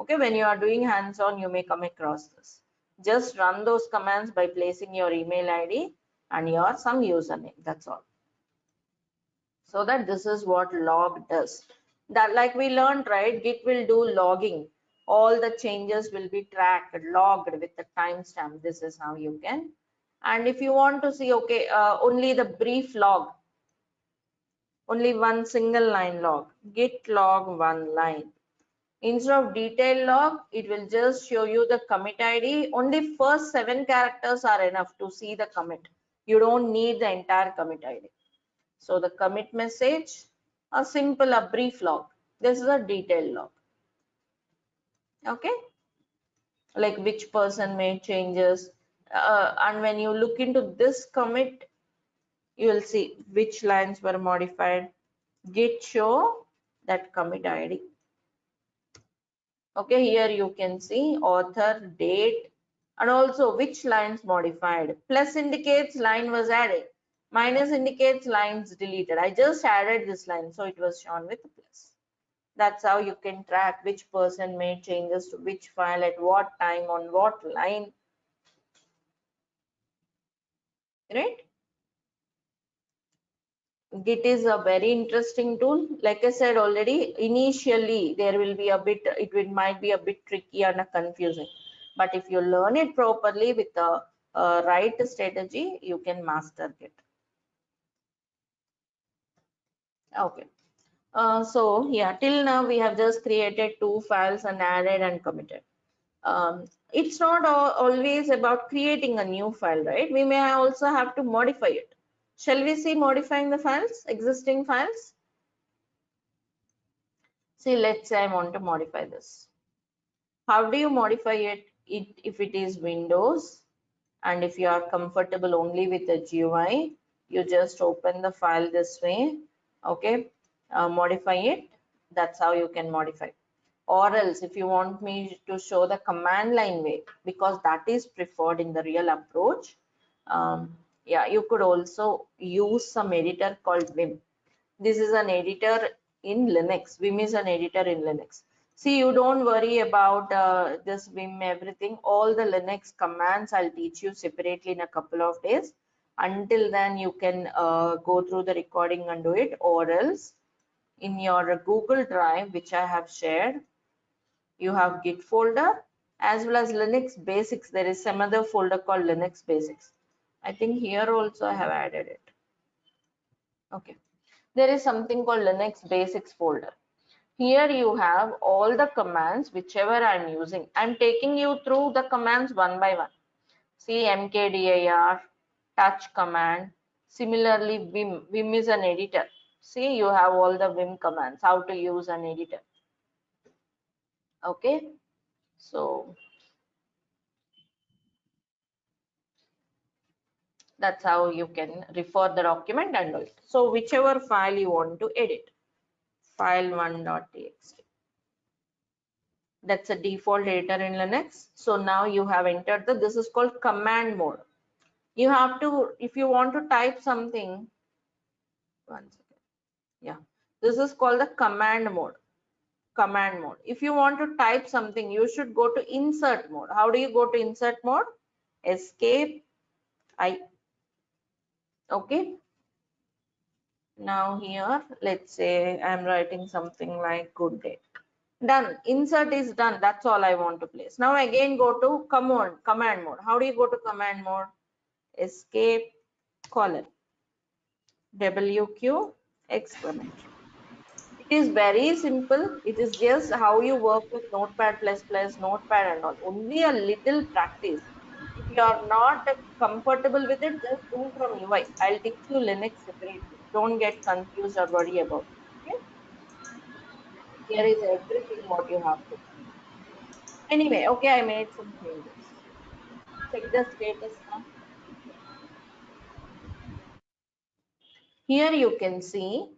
Okay, when you are doing hands-on, you may come across this. Just run those commands by placing your email ID and your some username. That's all. So that this is what log does. That, like we learned, right? Git will do logging. All the changes will be tracked, logged with the timestamp. This is how you can. And if you want to see, okay, only the brief log, only one single line log, git log one line. Instead of detailed log, it will just show you the commit ID. Only first 7 characters are enough to see the commit. You don't need the entire commit ID. So the commit message, a simple, a brief log. This is a detailed log. Okay, like which person made changes. And when you look into this commit, You will see which lines were modified. Git show that commit ID. Okay, here you can see author, date, and also which lines modified. Plus indicates line was added. Minus indicates lines deleted. I just added this line, so it was shown with plus. That's how you can track which person made changes to which file at what time on what line. Right? Git is a very interesting tool. Like I said already, initially there will be a bit, might be a bit tricky and confusing. But if you learn it properly with a right strategy, you can master Git. Okay. So yeah, till now we have just created 2 files and added and committed. It's not always about creating a new file, right? We may also have to modify it. Shall we see modifying the files, existing files? See, let's say I want to modify this. How do you modify it? If it is Windows and if you are comfortable only with the GUI, you just open the file this way, okay, modify it. That's how you can modify. Or else if you want me to show the command line way, because that is preferred in the real approach, yeah, you could also use some editor called Vim. This is an editor in Linux. Vim is an editor in Linux. See, you don't worry about this Vim everything. All the Linux commands I'll teach you separately in a couple of days. Until then, you can go through the recording and do it, or else in your Google Drive, which I have shared, you have Git folder as well as Linux basics. There is some other folder called Linux basics. I think here also I have added it. Okay. There is something called Linux basics folder. Here you have all the commands, whichever I'm using. I'm taking you through the commands one by one. See, mkdir, touch command. Similarly, Vim. Vim is an editor. See, you have all the Vim commands, how to use an editor. Okay, so that's how you can refer the document and do it. So whichever file you want to edit, file1.txt. That's a default editor in Linux. So now you have entered this is called command mode. You have to, if you want to type something, one second. Yeah, this is called the command mode. Command mode. If you want to type something, you should go to insert mode. How do you go to insert mode? Escape I. Okay. Now here, let's say I'm writing something like good day. Done. Insert is done. That's all I want to place. Now again go to command mode. How do you go to command mode? Escape colon WQ exclamation. It is very simple. It is just how you work with Notepad++, Notepad and all. Only a little practice. If you are not comfortable with it, just do from UI. I'll teach you Linux separately. Don't get confused or worry about it. Okay? Here is everything what you have to do. Anyway, okay, I made some changes. Check the status now. Here you can see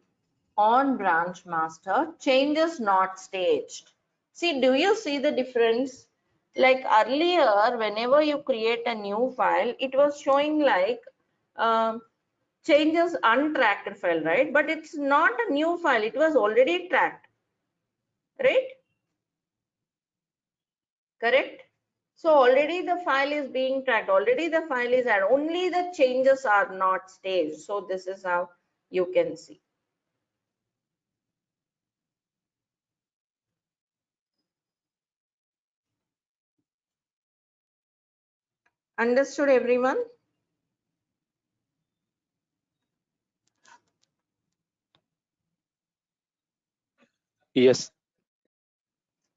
on branch master, changes not staged. See, do you see the difference? Like earlier, whenever you create a new file, it was showing like changes untracked file, right? But it's not a new file, it was already tracked, right? Correct? So already the file is being tracked, already the file is added, only the changes are not staged. So this is how you can see. Understood everyone? Yes.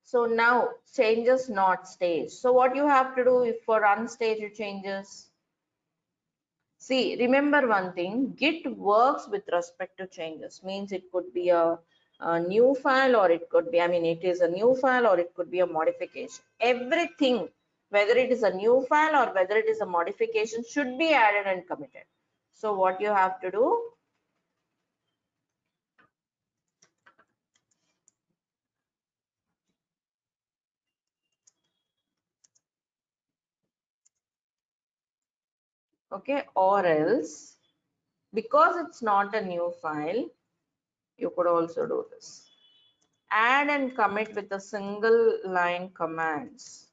So now changes not staged. So what you have to do if for unstaged changes? See, remember one thing, Git works with respect to changes. Means it could be a new file or it could be, I mean, it is a new file or it could be a modification. Everything, whether it is a new file or whether it is a modification, should be added and committed. So what you have to do, okay, or else, because it's not a new file, you could also do this. Add and commit with a single line commands.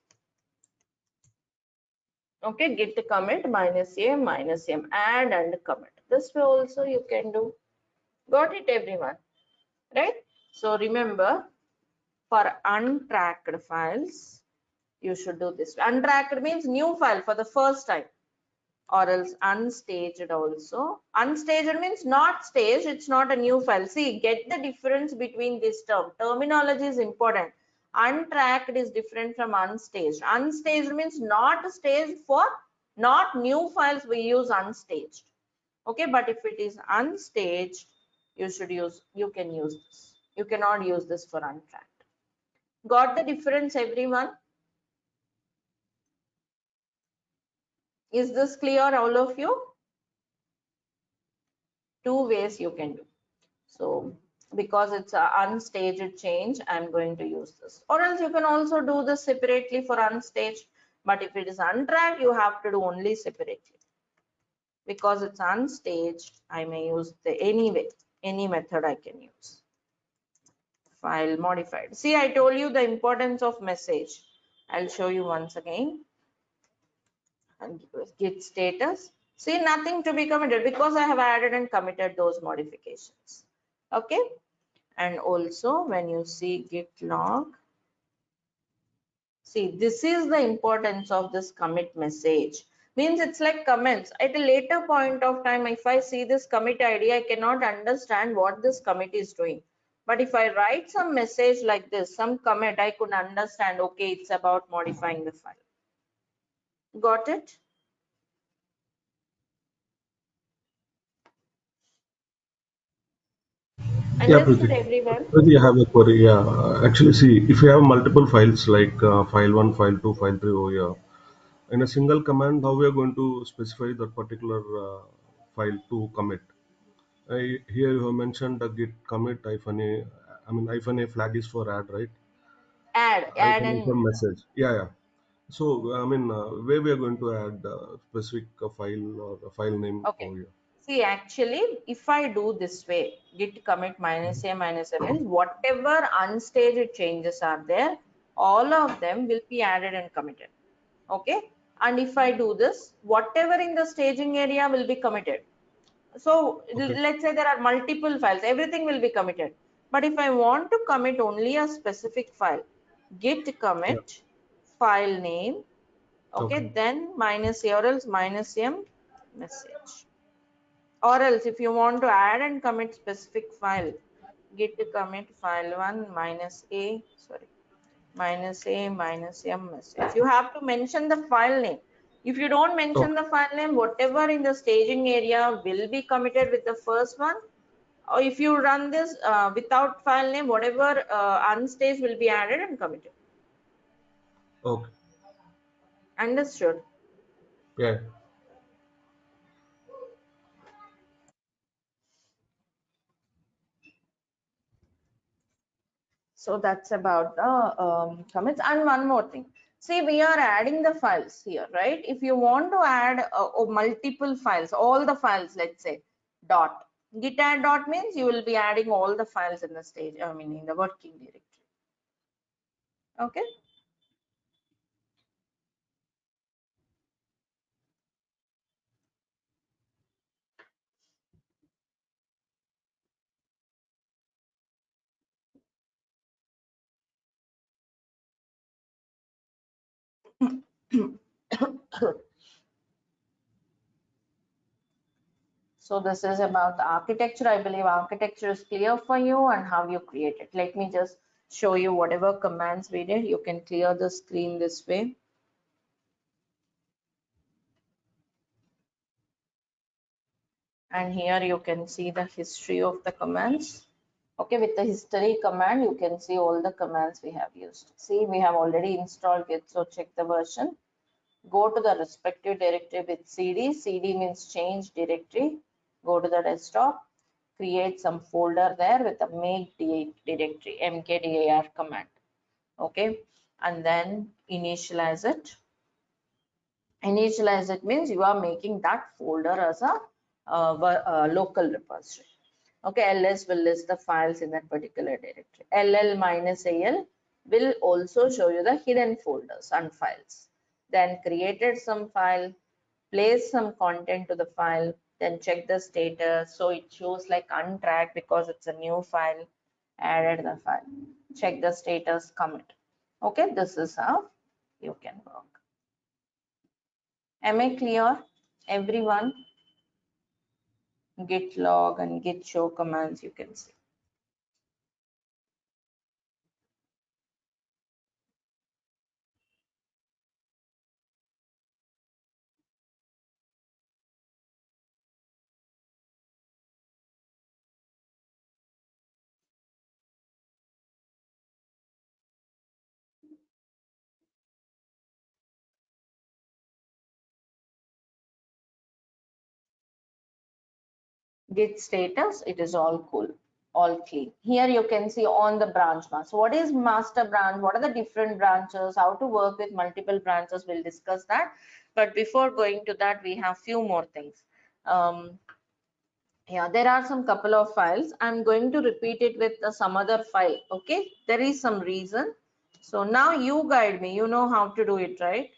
Okay, git commit -a -m, add and commit. This way also you can do. Got it, everyone? Right? So remember, for untracked files, you should do this. Untracked means new file for the first time, or else unstaged also. Unstaged means not staged, it's not a new file. See, get the difference between this term. Terminology is important. Untracked is different from unstaged. Unstaged means not staged, for not new files we use unstaged. Okay, but if it is unstaged, you can use this. You cannot use this for untracked. Got the difference, everyone? Is this clear, all of you? Two ways you can do. So because it's an unstaged change, I'm going to use this. Or else you can also do this separately for unstaged. But if it is untracked, you have to do only separately. Because it's unstaged, I may use any method I can use. File modified. See, I told you the importance of message. I'll show you once again. And git status. See, nothing to be committed because I have added and committed those modifications. Okay. And also when you see git log, see, this is the importance of this commit message. Means it's like comments. At a later point of time, if I see this commit ID, I cannot understand what this commit is doing. But if I write some message like this, some commit, I could understand, okay, it's about modifying the file. Got it? Yeah, Preeti. Understood, everyone? Preeti, I have a query. Yeah, actually, see, if you have multiple files like file 1, file 2, file 3 over here, in a single command, how we are going to specify that particular file to commit? Here you have mentioned the git commit hyphen a, I mean hyphen a flag is for add, right? Add Hyphen a for and message. Yeah, yeah. So, I mean, where we are going to add specific file or a file name okay. over here? See, actually, if I do this way, git commit -a means whatever unstaged changes are there, all of them will be added and committed. Okay. And if I do this, whatever in the staging area will be committed. So Okay. let's say there are multiple files, everything will be committed. But if I want to commit only a specific file, git Yeah. commit file name, Okay. okay, then -a or else -m message. Or else if you want to add and commit specific file, git commit file one -a, sorry, -a -m message. You have to mention the file name. If you don't mention Okay. the file name, whatever in the staging area will be committed with the first one. Or if you run this without file name, whatever unstaged will be added and committed. Okay. Understood? Yeah. So that's about the commits. And one more thing. See, we are adding the files here, right? If you want to add multiple files, all the files, let's say dot, git add dot means you will be adding all the files in the stage, I mean in the working directory. Okay. So this is about the architecture. I believe architecture is clear for you and how you create it. Let me just show you whatever commands we did. You can clear the screen this way. And here you can see the history of the commands. Okay, with the history command, you can see all the commands we have used. See, we have already installed Git, so check the version. go to the respective directory with cd. Cd means change directory. Go to the desktop, create some folder there with the make directory, mkdir command. Okay, and then initialize it. Initialize it means you are making that folder as a local repository. Okay, ls will list the files in that particular directory. ll minus al will also show you the hidden folders and files. Then created some file, place some content to the file, then check the status. So it shows like untracked because it's a new file, added the file. Check the status, commit. Okay, this is how you can work. Am I clear? Everyone, git log and git show commands you can see. Git status, it is all cool, all clean. Here you can see on the branch master. What is master branch? What are the different branches? How to work with multiple branches? We'll discuss that. But before going to that, we have few more things. Yeah, there are some couple of files. I'm going to repeat it with some other file. Okay, there is some reason. So now you guide me. You know how to do it, right?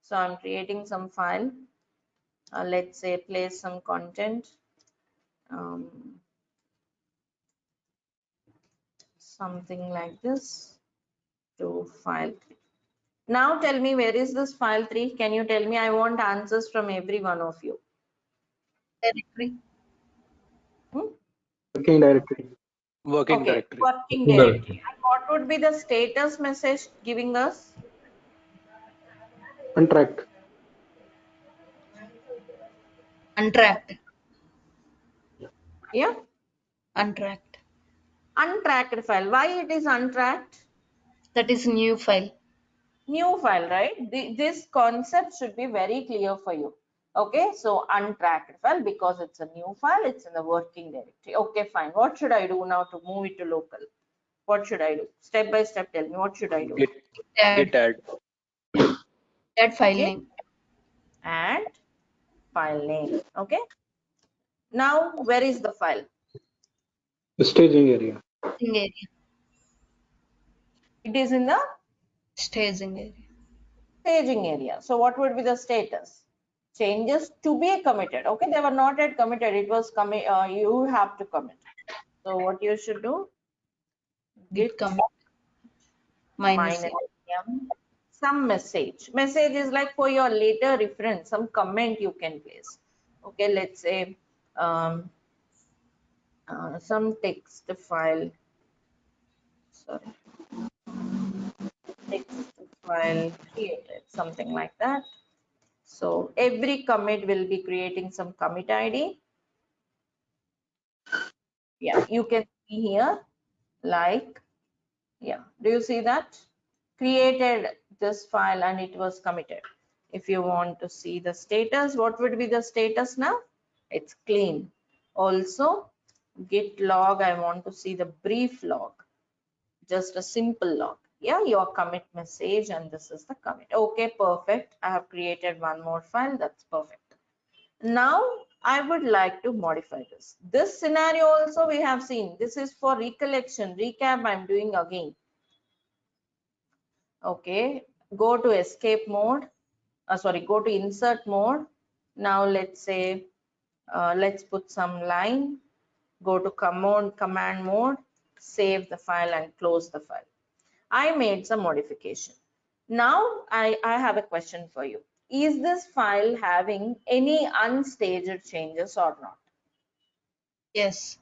So I'm creating some file. Let's say place some content. Something like this to file 3. Now tell me, where is this file 3? Can you tell me? I want answers from every one of you. Directory. Working directory. Working Okay, directory. working Directory. directory. And what would be the status message giving us? Untracked. Untracked. Yeah, Untracked. untracked file. Why it is untracked? That is new file. New file, right? This concept should be very clear for you. Okay, so untracked file because it's a new file, it's in the working directory. Okay, fine. What should I do now to move it to local? What should I do? Step by step, tell me, what should I do? Git Add. git add. Yeah. Add file Okay, name. and file name. Okay, now where is the file? Staging area. Staging area. It is in the Staging area. staging area. So what would be the status? Changes to be committed. Okay, they were not yet committed. It was commit. You have to commit. So what you should do? Git Git commit minus minus m. m, some message. Message is like for your later reference, some comment you can place. Okay, let's say some text file. Sorry, text file created, something like that. So every commit will be creating some commit ID. Yeah, you can see here, like, yeah, do you see that? Created this file and it was committed. If you want to see the status, what would be the status now? It's clean. Also, git log, I want to see the brief log, just a simple log. Yeah, your commit message and this is the commit. Okay, perfect. I have created one more file. That's perfect. Now I would like to modify this. This scenario also we have seen. This is for recollection, recap I'm doing again. Okay, go to escape mode. Sorry, go to insert mode. Now let's say, let's put some line. Go to command mode, save the file and close the file. I made some modification. Now I have a question for you. Is this file having any unstaged changes or not? Yes.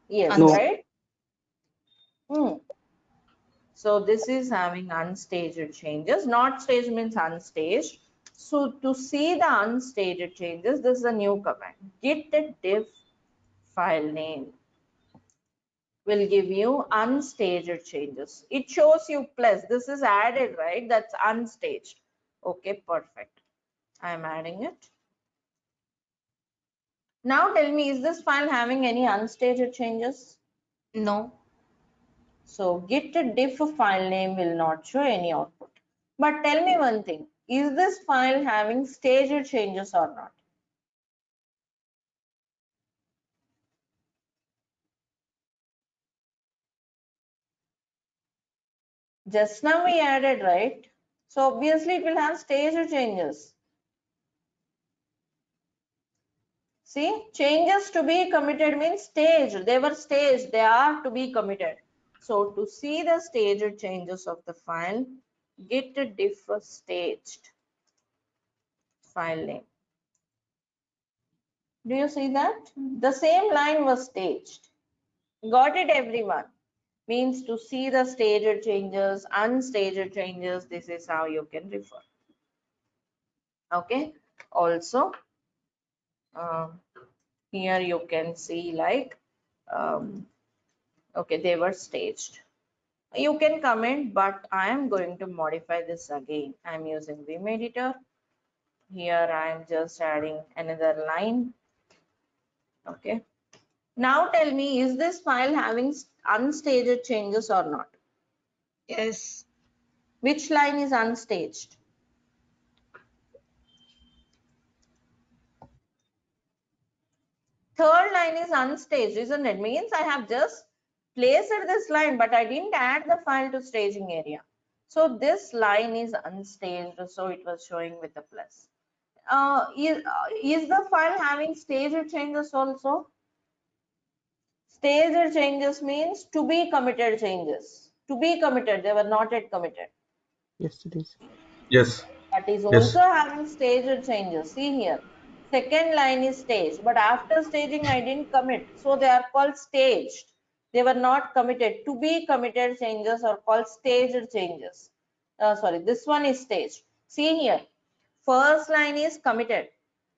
Yes, No. right? So this is having unstaged changes. Not staged means unstaged. So to see the unstaged changes, this is a new command. Git diff file name will give you unstaged changes. It shows you plus. This is added, right? That's unstaged. Okay, perfect. I am adding it. Now tell me, is this file having any unstaged changes? No. So git diff file name will not show any output. But tell me one thing, is this file having staged changes or not? Just now we added, right? So obviously it will have staged changes. See, changes to be committed means staged. They were staged. They are to be committed. So to see the staged changes of the file, git diff staged file name. Do you see that? The same line was staged. Got it, everyone? Means to see the staged changes, unstaged changes. This is how you can refer. Okay. Also, here you can see like, okay, they were staged. You can comment, but I am going to modify this again. I'm using Vim editor. Here I am just adding another line. Okay. Now tell me, is this file having unstaged changes or not? Yes. Which line is unstaged? Third line is unstaged, isn't it? Means I have just placed this line, but I didn't add the file to staging area. So this line is unstaged, so it was showing with a plus. Is the file having staged changes also? Staged changes means to be committed changes. To be committed, they were not yet committed. Yes, it is. Yes. That is Yes. also having staged changes. See here, second line is staged, but after staging I didn't commit, so they are called staged. They were not committed. To be committed changes are called staged changes. Sorry, this one is staged. See here, first line is committed,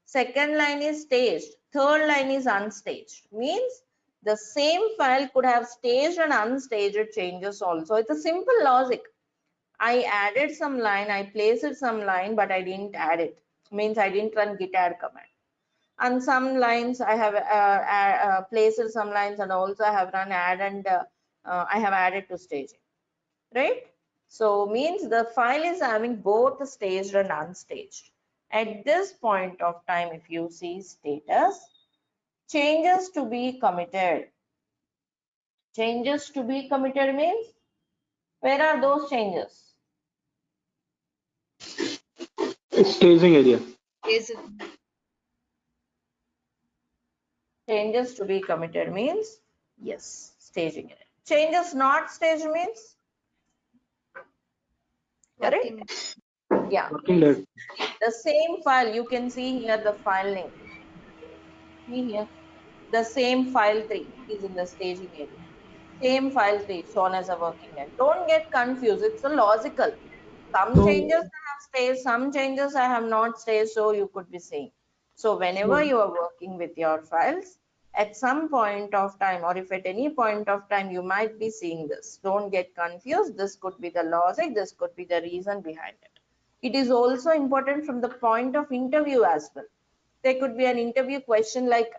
second line is staged, third line is unstaged. Means the same file could have staged and unstaged changes also. It's a simple logic. I added some line, I placed some line, but I didn't add it. Means I didn't run git add command. And some lines I have placed some lines, and also I have run add, and I have added to staging, right? So means the file is having both staged and unstaged. At this point of time, if you see status, changes to be committed. Changes to be committed means, where are those changes? Staging area. Is Changes to be committed means, yes, staging it. Changes not staged means, correct? working. Yeah, Working means directory. the same file, you can see here the file name. See here, the same file 3 is in the staging area. Same file 3 shown as a working name. Don't get confused, it's a logical. Some So, changes I have staged, some changes I have not staged, so you could be saying. So whenever so you are working with your files, at some point of time, or if at any point of time you might be seeing this, don't get confused. This could be the logic, this could be the reason behind it. It is also important from the point of interview as well. There could be an interview question like,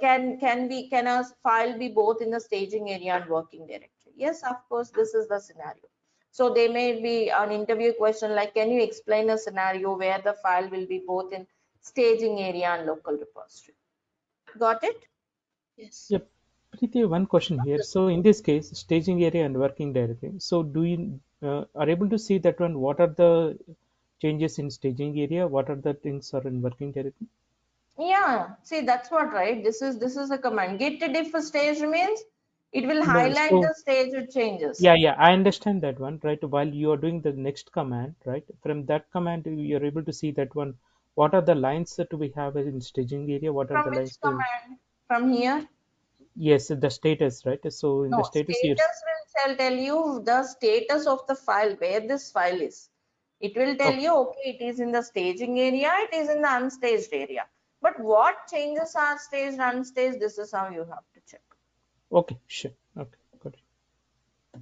can a file be both in the staging area and working directory? Yes, of course, this is the scenario. So there may be an interview question like, can you explain a scenario where the file will be both in staging area and local repository? Got it? Yes. yeah, Preeti, one question here. So in this case, staging area and working directory. So do you are able to see that one? What are the changes in staging area? What are the things are in working directory? Yeah, see, that's what, right? This is a command. Git diff stage means it will No, highlight so the stage changes. yeah, I understand that one, right? While you are doing the next command, right? From that command, you're able to see that one. What are the lines that we have in staging area? What are From the which lines in? command? From here? Yes, the status, right? So in the No, status, yes. status will tell you the status of the file, where this file is. It will tell Okay, you, okay, it is in the staging area, it is in the unstaged area. But what changes are staged, unstaged, this is how you have to check. okay, sure. Okay, got it.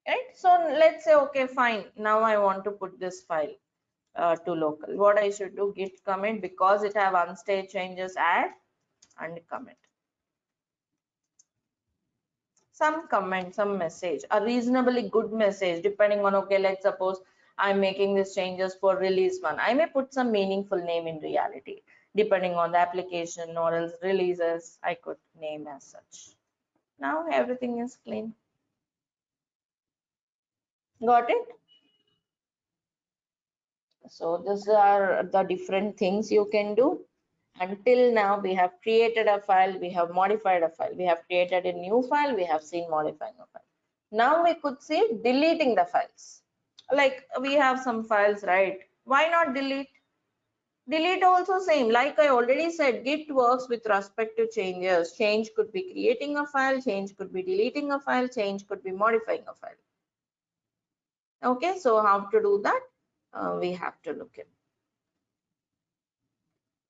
Right? So let's say, okay, fine. Now I want to put this file. to local. What I should do, git commit, because it have unstaged changes, add and commit. Some comment, some message, a reasonably good message, depending on, okay, let's suppose I'm making these changes for release 1. I may put some meaningful name in reality, depending on the application, or else releases, I could name as such. Now everything is clean. Got it? So these are the different things you can do. Until now, we have created a file, we have modified a file, we have created a new file, we have seen modifying a file. Now we could see deleting the files. Like we have some files, right? Why not delete? Delete also same. Like I already said, Git works with respect to changes. Change could be creating a file, change could be deleting a file, change could be modifying a file. Okay, so how to do that? We have to look at.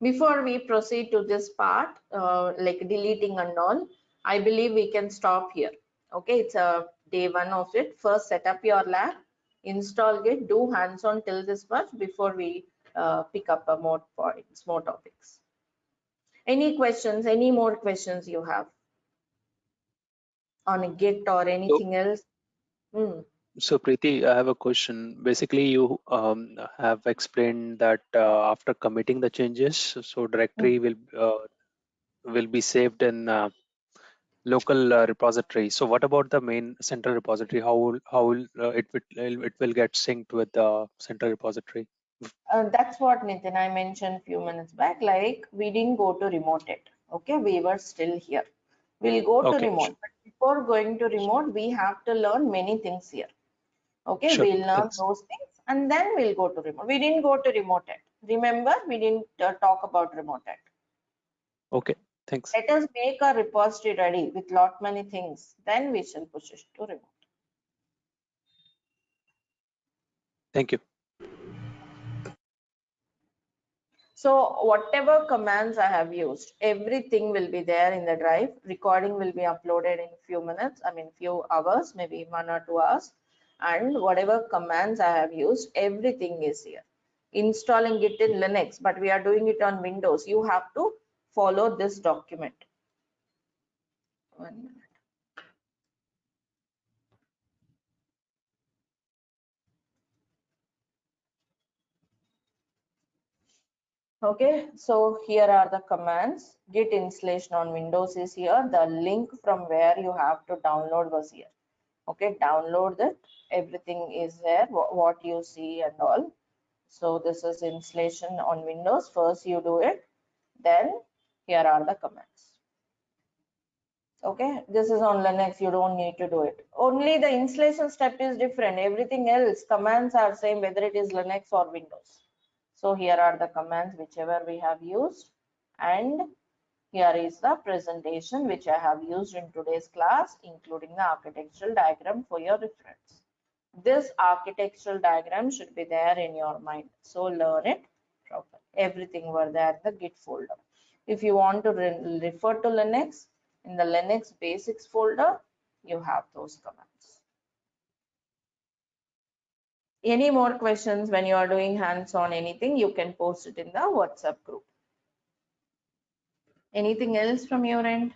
Before we proceed to this part, like deleting and all, I believe we can stop here. Okay, it's a day 1 of it. First, set up your lab, install Git, do hands-on till this much before we pick up more points, more topics. Any questions? Any more questions you have on Git or So, anything else? Hmm. so Preeti, I have a question. Basically, you have explained that after committing the changes, so directory will be saved in local repository. So what about the main central repository? How will it will get synced with the central repository? That's what Nitin I mentioned few minutes back. Like we didn't go to remote it. Okay, we were still here. We'll go to Okay, remote, but before going to remote, we have to learn many things here. Okay, sure. we'll learn Thanks. those things and then we'll go to remote. We didn't go to remote yet. Remember, we didn't talk about remote yet. Okay, thanks. Let us make a repository ready with lot many things. Then we shall push it to remote. Thank you. So whatever commands I have used, everything will be there in the drive. Recording will be uploaded in few minutes, I mean few hours, maybe 1 or 2 hours. And whatever commands I have used, everything is here. Installing it in Linux, but we are doing it on Windows. You have to follow this document. 1 minute. Okay, so here are the commands. Git installation on Windows is here. The link from where you have to download was here. Okay, download that. Everything is there, what you see and all. So this is installation on Windows. First you do it, then here are the commands. Okay, this is on Linux, you don't need to do it. Only the installation step is different. Everything else, commands are same whether it is Linux or Windows. So here are the commands whichever we have used, and here is the presentation which I have used in today's class, including the architectural diagram for your reference. This architectural diagram should be there in your mind. So learn it properly. Everything were there in the Git folder. If you want to refer to Linux, in the Linux basics folder, you have those commands. Any more questions when you are doing hands-on anything, you can post it in the WhatsApp group. Anything else from your end?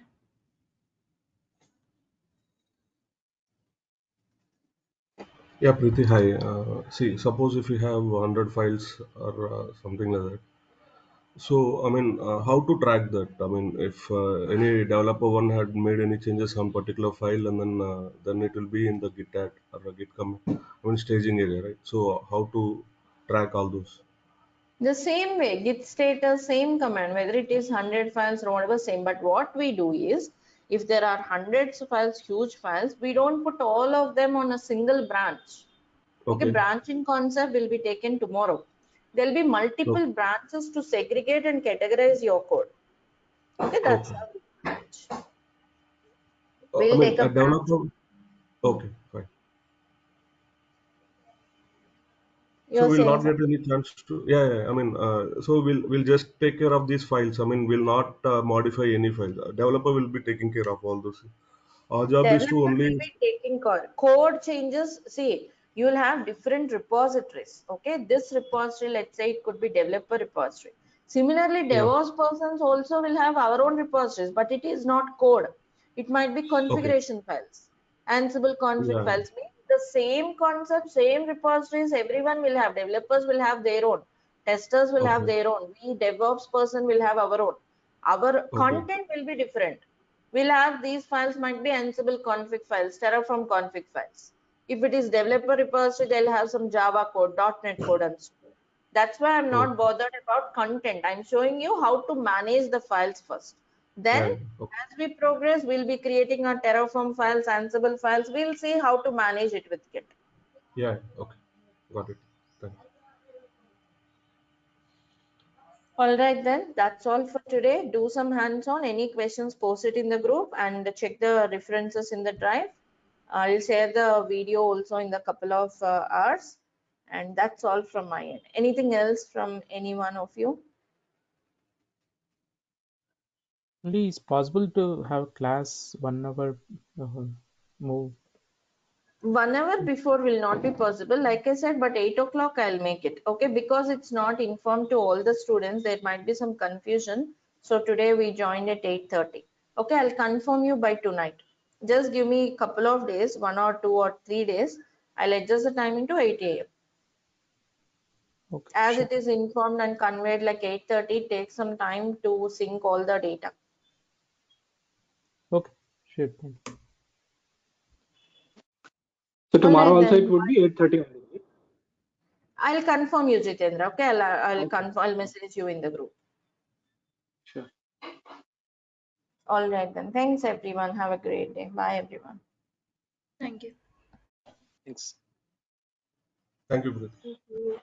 Yeah, Preeti, hi. See, suppose if you have 100 files or something like that. So, I mean, how to track that? I mean, if any developer one had made any changes on particular file, and then it will be in the Git add or a Git commit, I mean, staging area, right? So, how to track all those? The same way, git status, same command, whether it is 100 files or whatever, same. But what we do is, if there are hundreds of files, huge files, we don't put all of them on a single branch. Okay, Okay. branching concept will be taken tomorrow. There'll be multiple Okay. branches to segregate and categorize your code. Okay, that's Okay. how we manage. I We'll mean, take a a branch. developer. Okay, fine. So You're we'll saying not get something. any chance to. Yeah, yeah. I mean, so we'll just take care of these files. I mean, we'll not modify any files. Developer will be taking care of all those. Our job is Developer to will only. be taking code changes. See, you will have different repositories. Okay, this repository, let's say it could be developer repository. Similarly, Yeah. DevOps persons also will have our own repositories, but it is not code. It might be Okay. configuration files, Ansible config Yeah. files. Means the same concept, same repositories, everyone will have. Developers will have their own. Testers will have Okay. their own. We DevOps person will have our own. Our Okay. content will be different. We'll have these files might be Ansible config files, Terraform config files. If it is developer repository, they'll have some Java code, .NET code, and so on. That's why I'm not Okay. bothered about content. I'm showing you how to manage the files first. Then, Yeah. Okay. as we progress, we'll be creating our Terraform files, Ansible files. We'll see how to manage it with Git. Yeah. Okay. Got it. Thank you. All right, then that's all for today. Do some hands-on. Any questions, post it in the group and check the references in the drive. I'll share the video also in the couple of hours. And that's all from my end. Anything else from any one of you? Only it's possible to have class 1 hour move. 1 hour before will not be possible, like I said, but 8 o'clock I'll make it. Okay, because it's not informed to all the students. There might be some confusion. So today we joined at 8:30. Okay, I'll confirm you by tonight. Just give me a couple of days, 1 or 2 or 3 days. I'll adjust the timing to 8 a.m. Okay, As sure. it is informed and conveyed like 8:30, it takes some time to sync all the data. Okay, sure. Thank you. So All tomorrow right also it then. would be 8:30 only, right? I'll confirm you, Jitendra. Okay, I'll Okay. confirm. I'll message you in the group. Sure. All right then. Thanks everyone. Have a great day. Bye everyone. Thank you. Thanks. Thank you, Brother. Thank you.